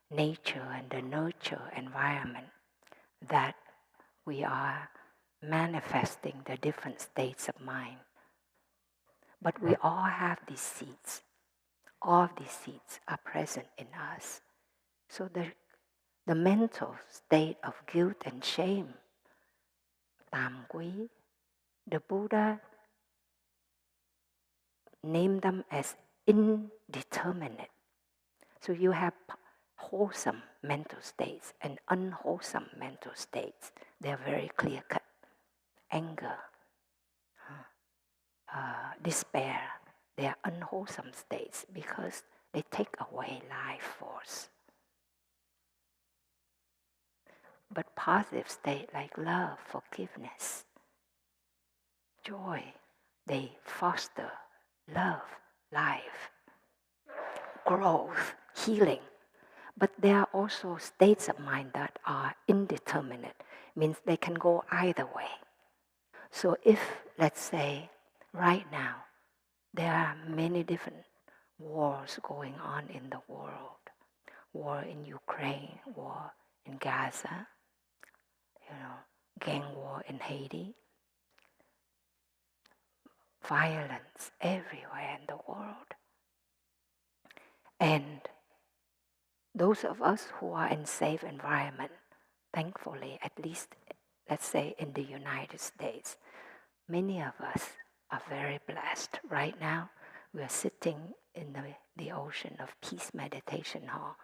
nature and the nurture environment that we are manifesting the different states of mind. But we all have these seeds. All of these seeds are present in us. So the mental state of guilt and shame, tam quý, the Buddha named them as indeterminate. So you have wholesome mental states and unwholesome mental states. They are very clear-cut. Anger, despair, they are unwholesome states because they take away life force. But positive state like love, forgiveness, joy, they foster love, life, growth, healing. But there are also states of mind that are indeterminate, means they can go either way. So if, let's say, right now, there are many different wars going on in the world. War in Ukraine, war in Gaza, gang war in Haiti. Violence everywhere in the world. And those of us who are in safe environment, thankfully, at least, let's say in the United States, many of us are very blessed. Right now, we are sitting in the ocean of peace meditation hall.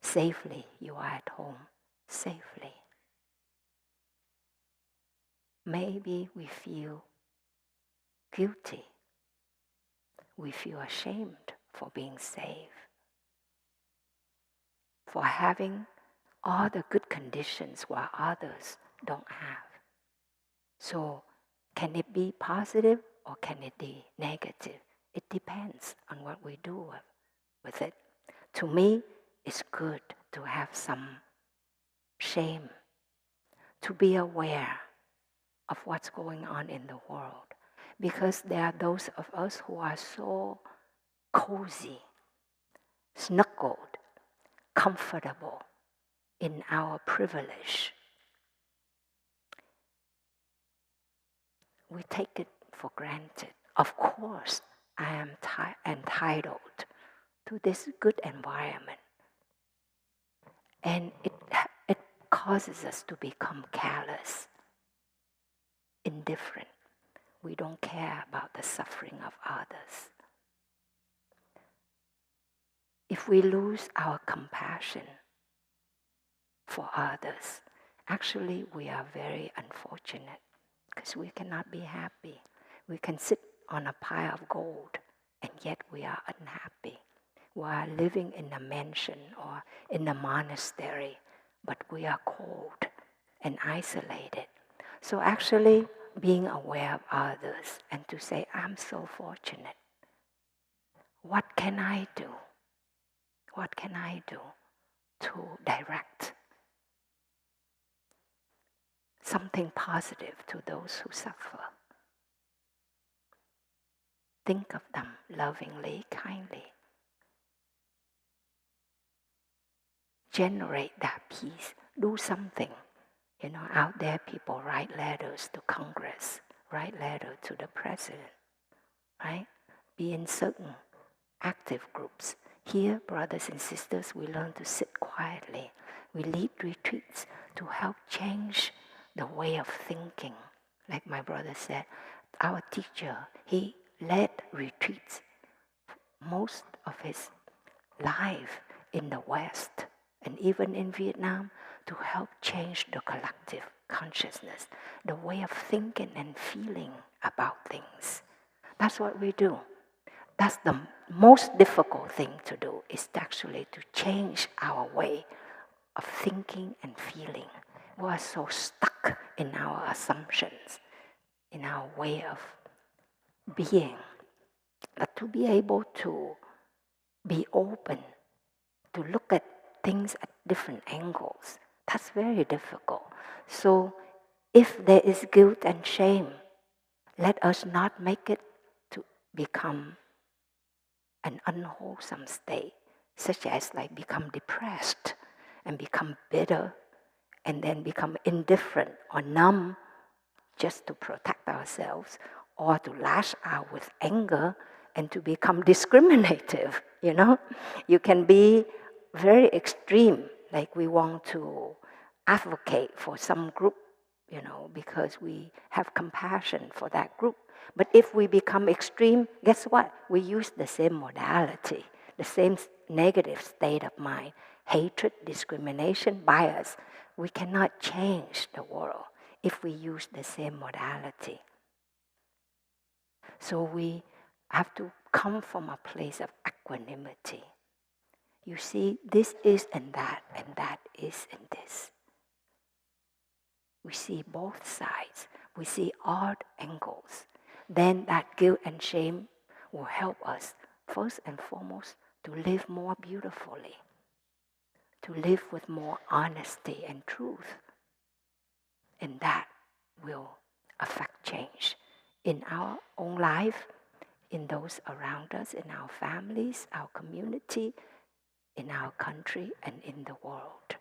Safely, you are at home, safely. Maybe we feel guilty. We feel ashamed for being safe, for having all the good conditions while others don't have. So, can it be positive or can it be negative? It depends on what we do with it. To me, it's good to have some shame, to be aware of what's going on in the world. Because there are those of us who are so cozy, snuggled, comfortable in our privilege. We take it for granted. Of course, I am entitled to this good environment. And it causes us to become callous, indifferent. We don't care about the suffering of others. If we lose our compassion for others, actually we are very unfortunate because we cannot be happy. We can sit on a pile of gold and yet we are unhappy. We are living in a mansion or in a monastery, but we are cold and isolated. So actually being aware of others and to say, I'm so fortunate. What can I do? What can I do to direct something positive to those who suffer? Think of them lovingly, kindly. Generate that peace. Do something. Out there people write letters to Congress, write letters to the president, right? Be in certain active groups. Here, brothers and sisters, we learn to sit quietly. We lead retreats to help change the way of thinking. Like my brother said, our teacher, he led retreats most of his life in the West and even in Vietnam to help change the collective consciousness, the way of thinking and feeling about things. That's what we do. That's the most difficult thing to do, is actually to change our way of thinking and feeling. We are so stuck in our assumptions, in our way of being. But to be able to be open, to look at things at different angles, that's very difficult. So if there is guilt and shame, let us not make it to become an unwholesome state, such as like become depressed and become bitter and then become indifferent or numb just to protect ourselves, or to lash out with anger and to become discriminative. You can be very extreme, like we want to advocate for some group, because we have compassion for that group. But if we become extreme, guess what? We use the same modality, the same negative state of mind, hatred, discrimination, bias. We cannot change the world if we use the same modality. So we have to come from a place of equanimity. You see, this is and that is and this. We see both sides. We see all angles. Then that guilt and shame will help us, first and foremost, to live more beautifully, to live with more honesty and truth. And that will affect change in our own life, in those around us, in our families, our community, in our country, and in the world.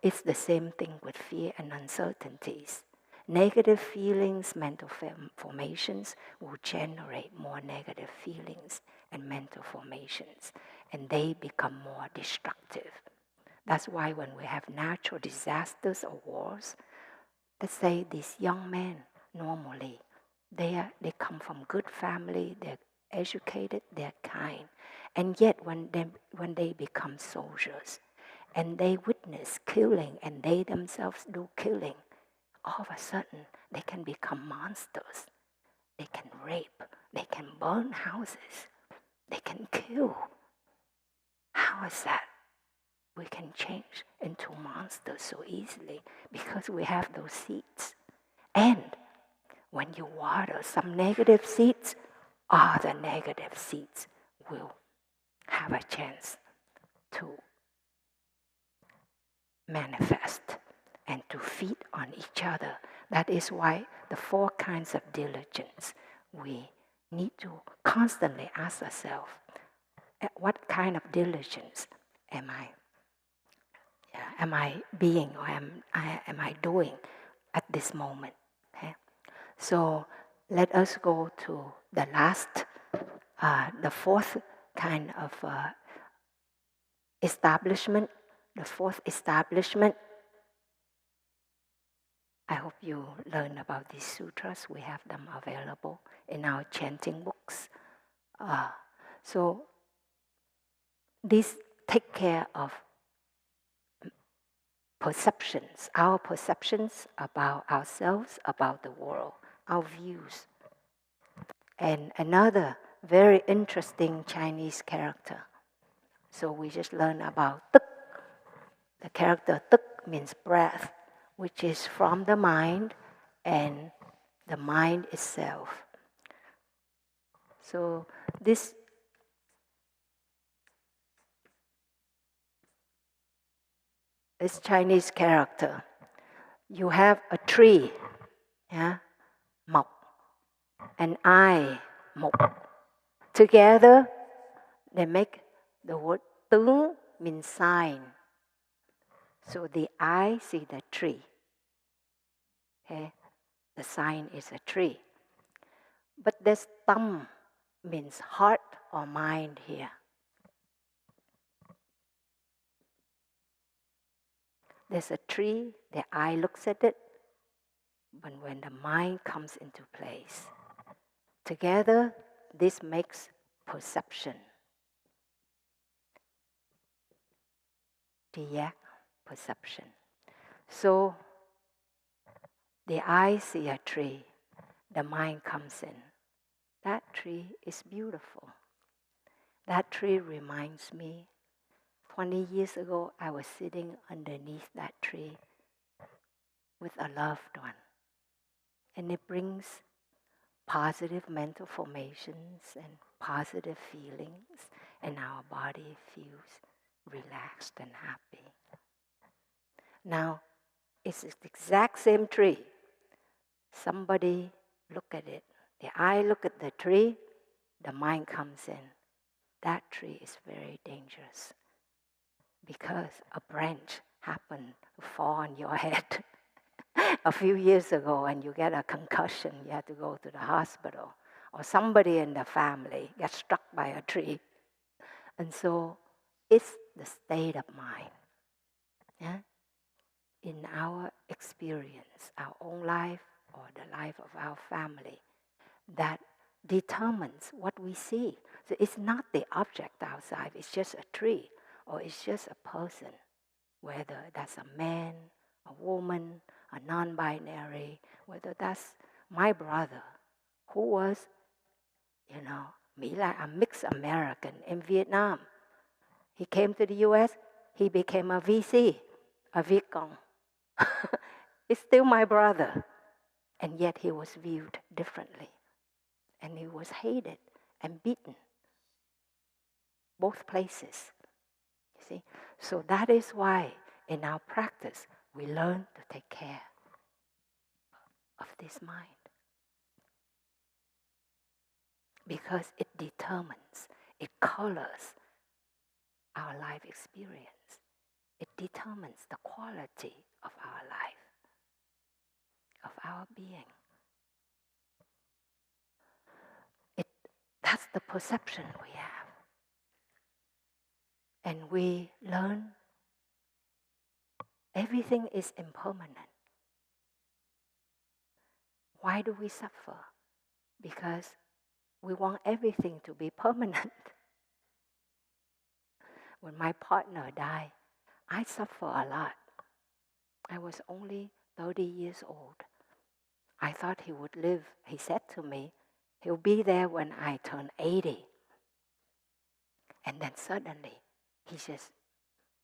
It's the same thing with fear and uncertainties. Negative feelings, mental formations will generate more negative feelings and mental formations. and they become more destructive. That's why when we have natural disasters or wars, let's say these young men, normally, they come from good family, they're educated, they're kind. And yet when they become soldiers and they witness killing and they themselves do killing, all of a sudden they can become monsters. They can rape, they can burn houses, they can kill. How is that? We can change into monsters so easily because we have those seeds. And when you water some negative seeds, all the negative seeds will have a chance to manifest and to feed on each other. That is why the 4 kinds of diligence, we need to constantly ask ourselves, what kind of diligence am I being or am I doing at this moment? Okay? So let us go to the last, the 4th kind of establishment. The 4th establishment. I hope you learn about these sutras. We have them available in our chanting books. So these take care of perceptions, our perceptions about ourselves, about the world, our views. And another very interesting Chinese character. So we just learn about tuk. The character tuk means breath, which is from the mind and the mind itself. So this Chinese character, you have a tree, yeah, mọc, and I, mọc. Together, they make the word tướng means sign. So the eye see the tree. Okay? The sign is a tree. But this tâm means heart or mind here. There's a tree, the eye looks at it, but when the mind comes into place, together this makes perception. The perception. So the eye see a tree, the mind comes in. That tree is beautiful. That tree reminds me, 20 years ago, I was sitting underneath that tree with a loved one. And it brings positive mental formations and positive feelings, and our body feels relaxed and happy. Now, it's the exact same tree. Somebody look at it. The eye look at the tree, the mind comes in. That tree is very dangerous because a branch happened to fall on your head a few years ago and you get a concussion, you have to go to the hospital. Or somebody in the family gets struck by a tree. And so it's the state of mind. Yeah? In our experience, our own life or the life of our family, that determines what we see. So it's not the object outside, it's just a tree or it's just a person, whether that's a man, a woman, a non-binary, whether that's my brother who was, like a mixed American in Vietnam. He came to the US, he became a VC, a Viet Cong. It's still my brother. And yet he was viewed differently. And he was hated and beaten. Both places. You see? So that is why in our practice we learn to take care of this mind. Because it determines, it colors our life experience. It determines the quality of our life, of our being. That's the perception we have. And we learn everything is impermanent. Why do we suffer? Because we want everything to be permanent. When my partner died, I suffer a lot. I was only 30 years old. I thought he would live. He said to me, he'll be there when I turn 80. And then suddenly, he just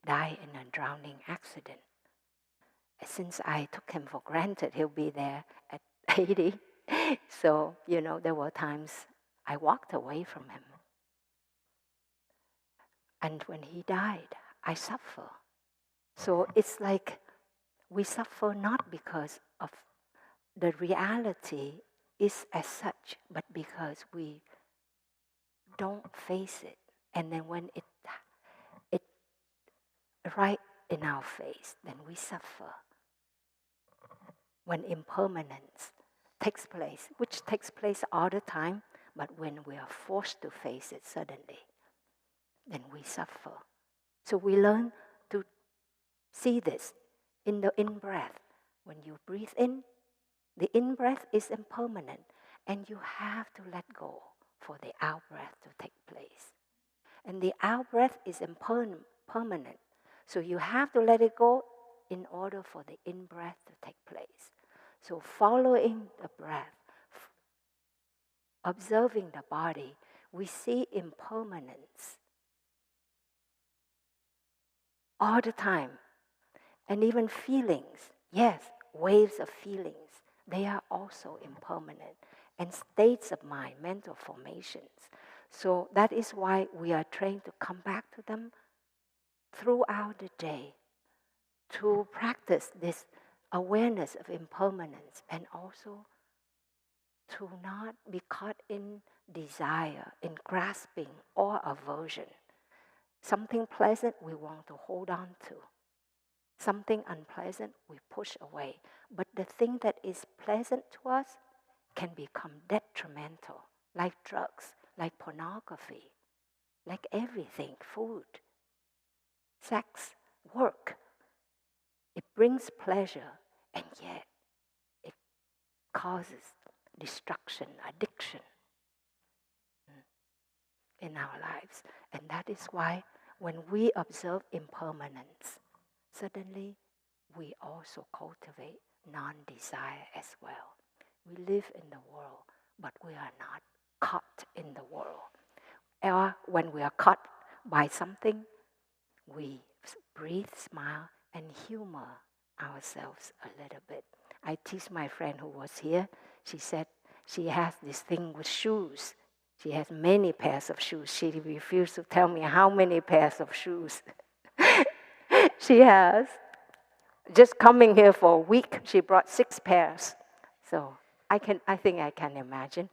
died in a drowning accident. Since I took him for granted, he'll be there at 80. So, there were times I walked away from him. And when he died, I suffer. So it's like we suffer not because of the reality is as such, but because we don't face it. And then when it right in our face, then we suffer. When impermanence takes place, which takes place all the time, but when we are forced to face it suddenly, then we suffer. So we learn to see this in the in-breath. When you breathe in, the in-breath is impermanent, and you have to let go for the out-breath to take place. And the out-breath is impermanent, so you have to let it go in order for the in-breath to take place. So following the breath, observing the body, we see impermanence all the time. And even feelings, yes, waves of feelings, they are also impermanent. And states of mind, mental formations. So that is why we are trained to come back to them throughout the day, to practice this awareness of impermanence, and also to not be caught in desire, in grasping or aversion. Something pleasant we want to hold on to. Something unpleasant we push away. But the thing that is pleasant to us can become detrimental, like drugs, like pornography, like everything, food, sex, work. It brings pleasure, and yet it causes destruction, addiction in our lives. And that is why when we observe impermanence, suddenly we also cultivate non-desire as well. We live in the world, but we are not caught in the world. Or when we are caught by something, we breathe, smile, and humor ourselves a little bit. I teach my friend who was here. She said she has this thing with shoes. She has many pairs of shoes. She refused to tell me how many pairs of shoes she has. Just coming here for a week, she brought 6 pairs. So I think I can imagine.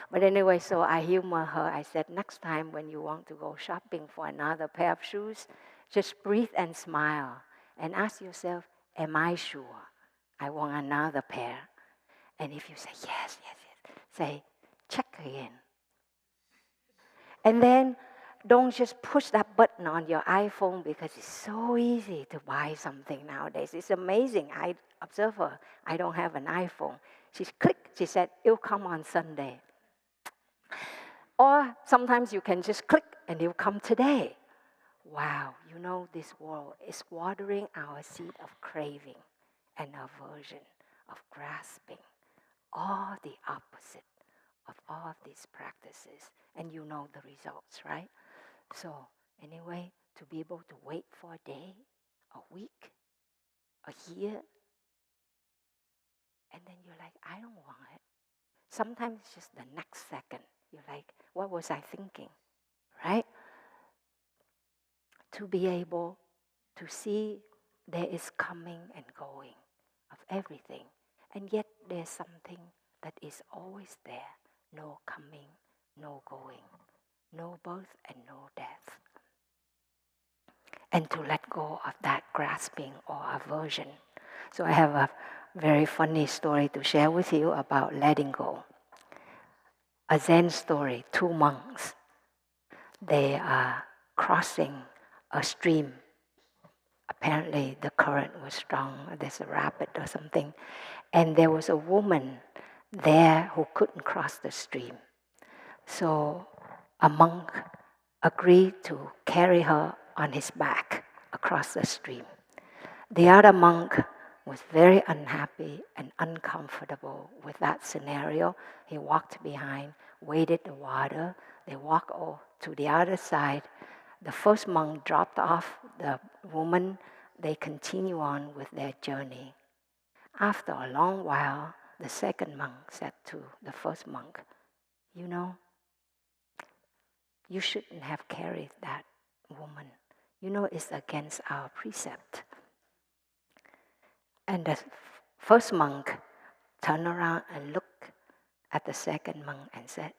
But anyway, so I humor her. I said, next time when you want to go shopping for another pair of shoes, just breathe and smile and ask yourself, am I sure I want another pair? And if you say, yes, say, check again. And then don't just push that button on your iPhone, because it's so easy to buy something nowadays. It's amazing. I observe her. I don't have an iPhone. She clicked. She said, it'll come on Sunday. Or sometimes you can just click and it'll come today. Wow, this world is watering our seed of craving and aversion, of grasping. All the opposite of all of these practices. And you know the results, right? So anyway, to be able to wait for a day, a week, a year, and then you're like, I don't want it. Sometimes it's just the next second. You're like, what was I thinking, right? To be able to see there is coming and going of everything. And yet there's something that is always there. No coming, no going, no birth and no death. And to let go of that grasping or aversion. So I have a very funny story to share with you about letting go. A Zen story, 2 monks. They are crossing a stream. Apparently the current was strong, there's a rapid or something. And there was a woman there who couldn't cross the stream. So a monk agreed to carry her on his back across the stream. The other monk was very unhappy and uncomfortable with that scenario. He walked behind, waded the water. They walked to the other side. The first monk dropped off the woman. They continue on with their journey. After a long while, the second monk said to the first monk, "You know, you shouldn't have carried that woman. You know, it's against our precept." And the first monk turned around and looked at the second monk and said,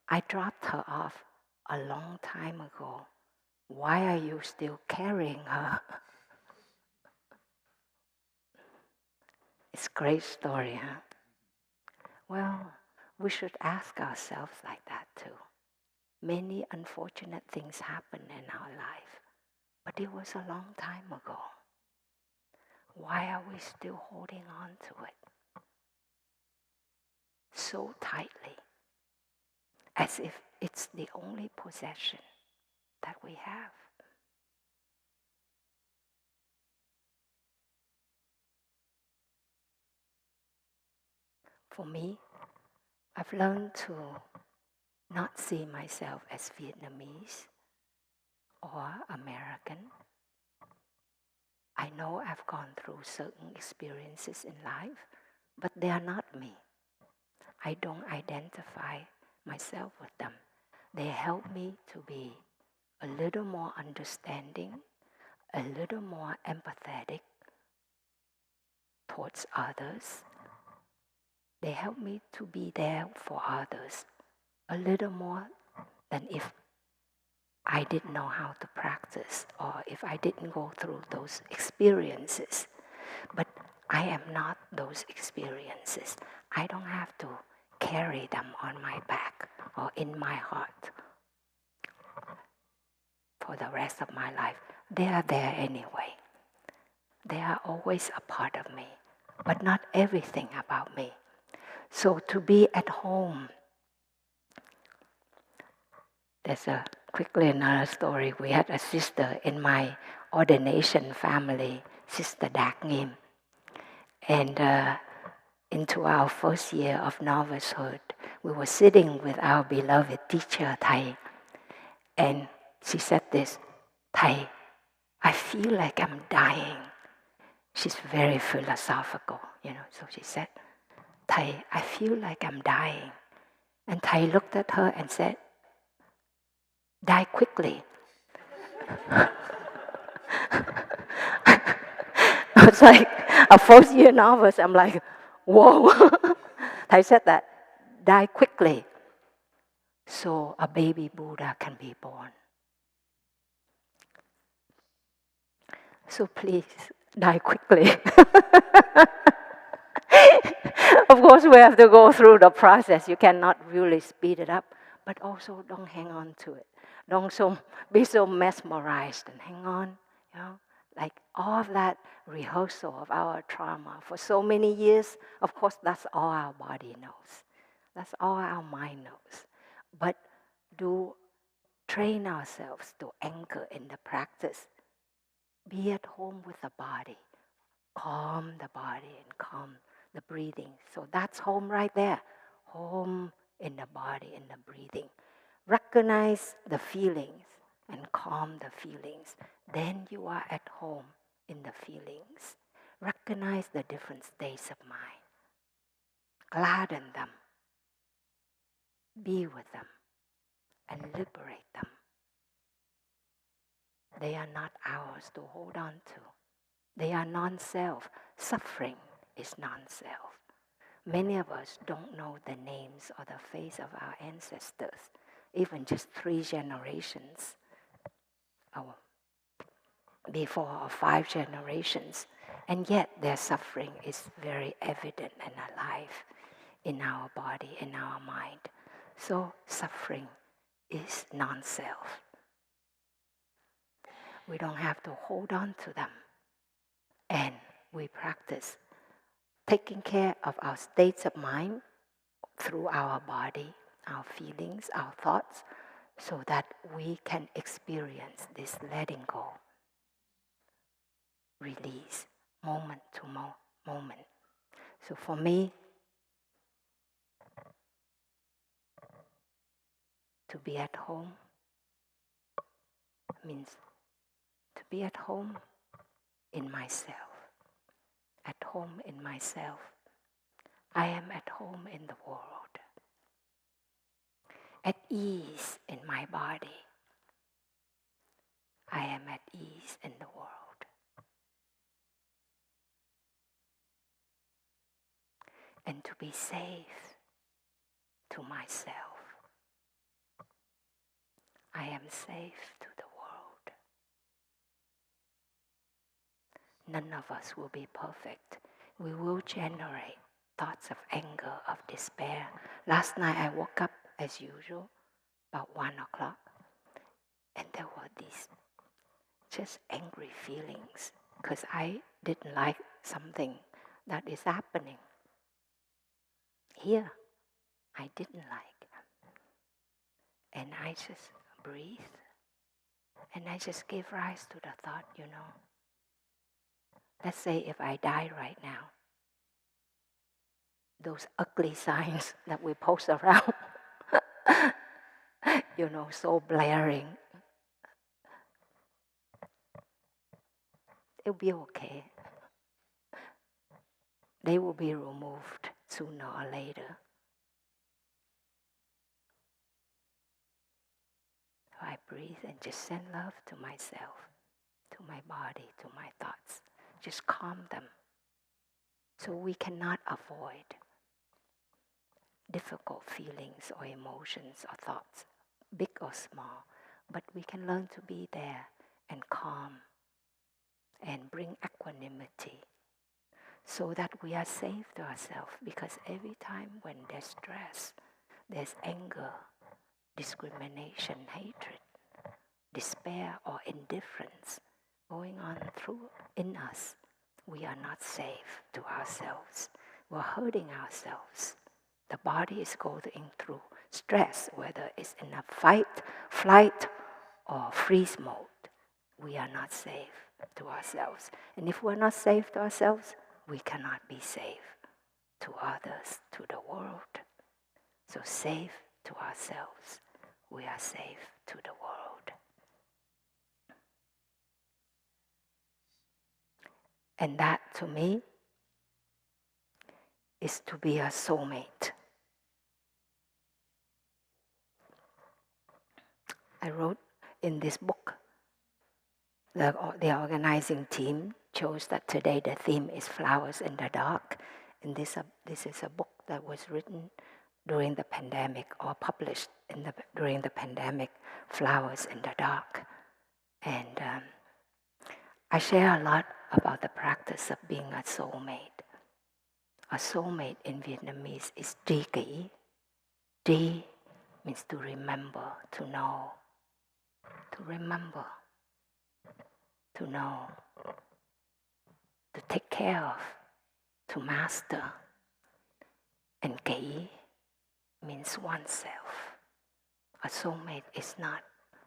"I dropped her off a long time ago. Why are you still carrying her?" It's a great story, huh? Well, we should ask ourselves like that too. Many unfortunate things happen in our life, but it was a long time ago. Why are we still holding on to it so tightly, as if it's the only possession that we have? For me, I've learned to not see myself as Vietnamese or American. I know I've gone through certain experiences in life, but they are not me. I don't identify myself with them. They help me to be a little more understanding, a little more empathetic towards others. They help me to be there for others a little more than if I didn't know how to practice or if I didn't go through those experiences. But I am not those experiences. I don't have to carry them on my back or in my heart for the rest of my life. They are there anyway. They are always a part of me, but not everything about me. So to be at home, there's quickly another story. We had a sister in my ordination family, Sister Đẳng. And into our first year of novicehood, we were sitting with our beloved teacher, Thầy. And she said this, "Thầy, I feel like I'm dying." She's very philosophical, so she said, "Thầy, I feel like I'm dying." And Thầy looked at her and said, "Die quickly." I was like, a first year novice, I'm like, whoa. Thầy said that, "Die quickly so a baby Buddha can be born." So please, die quickly. Of course, we have to go through the process. You cannot really speed it up, but also don't hang on to it. Don't be so mesmerized and hang on, like all of that rehearsal of our trauma for so many years. Of course, that's all our body knows. That's all our mind knows. But do train ourselves to anchor in the practice. Be at home with the body. Calm the body and calm the breathing. So that's home right there. Home in the body, in the breathing. Recognize the feelings and calm the feelings. Then you are at home in the feelings. Recognize the different states of mind. Gladden them. Be with them and liberate them. They are not ours to hold on to. They are non-self. Suffering is non-self. Many of us don't know the names or the face of our ancestors, even just 3 generations before or 5 generations. And yet their suffering is very evident and alive in our body, in our mind. So suffering is non-self. We don't have to hold on to them. And we practice taking care of our states of mind through our body, our feelings, our thoughts, so that we can experience this letting go, release, moment to moment. So for me, to be at home means to be at home in myself. At home in myself. I am at home in the world. At ease in my body. I am at ease in the world. And to be safe to myself. I am safe to the world. None of us will be perfect. We will generate thoughts of anger, of despair. Last night I woke up as usual, about 1 o'clock, and there were these just angry feelings because I didn't like something that is happening. Here, I didn't like. And I just breathe, and I just gave rise to the thought, let's say if I die right now, those ugly signs that we post around, so blaring, it'll be okay. They will be removed sooner or later. So I breathe and just send love to myself, to my body, to my thoughts. Just calm them. So we cannot avoid difficult feelings or emotions or thoughts, big or small, but we can learn to be there and calm and bring equanimity so that we are safe to ourselves, because every time when there's stress, there's anger, discrimination, hatred, despair or indifference going on in us, we are not safe to ourselves. We're hurting ourselves. The body is going through stress, whether it's in a fight, flight, or freeze mode. We are not safe to ourselves. And if we're not safe to ourselves, we cannot be safe to others, to the world. So safe to ourselves, we are safe to the world. And that, to me, is to be a soulmate. I wrote in this book, the organizing team chose that today the theme is Flowers in the Dark. And this is a book that was written during the pandemic or published during the pandemic, Flowers in the Dark. And I share a lot about the practice of being a soulmate. A soulmate in Vietnamese is tri kỷ. Tri means to remember, to know. To remember, to know, to take care of, to master. And kỷ means oneself. A soulmate is not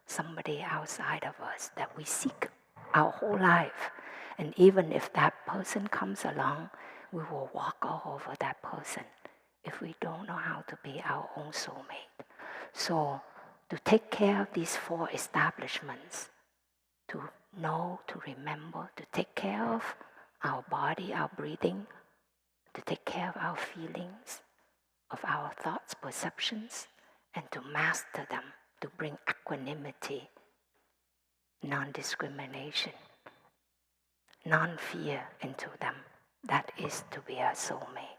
somebody outside of us that we seek our whole life. And even if that person comes along, we will walk all over that person if we don't know how to be our own soulmate. So to take care of these 4 establishments, to know, to remember, to take care of our body, our breathing, to take care of our feelings, of our thoughts, perceptions, and to master them, to bring equanimity, non-discrimination, non-fear into them. That is to be a soulmate.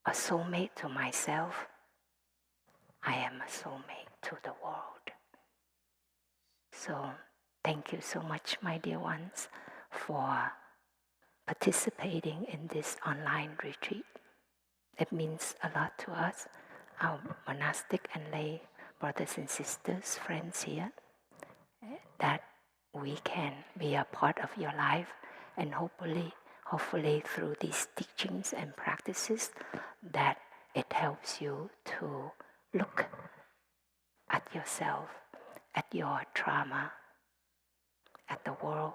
A soulmate to myself. I am a soulmate to the world. So thank you so much, my dear ones, for participating in this online retreat. It means a lot to us, our monastic and lay brothers and sisters, friends here, that we can be a part of your life, and hopefully through these teachings and practices that it helps you to look at yourself, at your trauma, at the world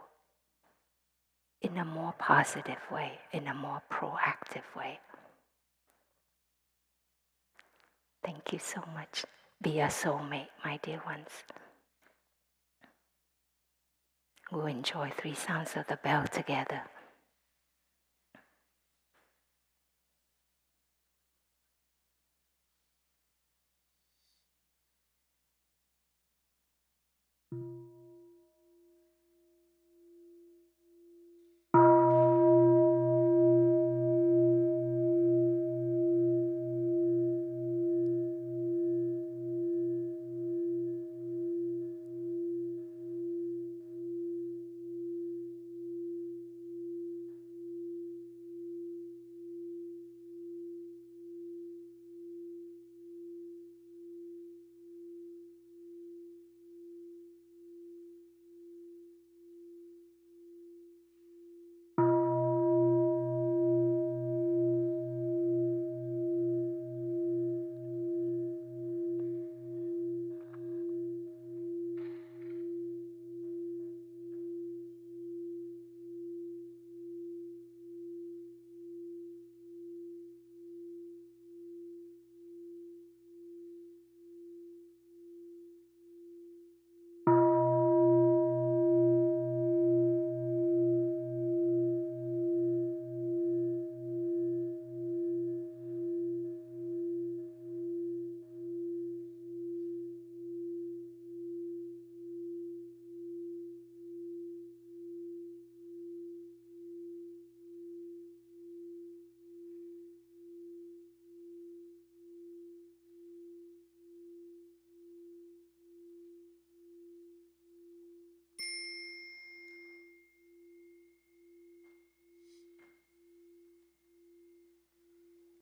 in a more positive way, in a more proactive way. Thank you so much. Be a soulmate, my dear ones. We'll enjoy 3 sounds of the bell together.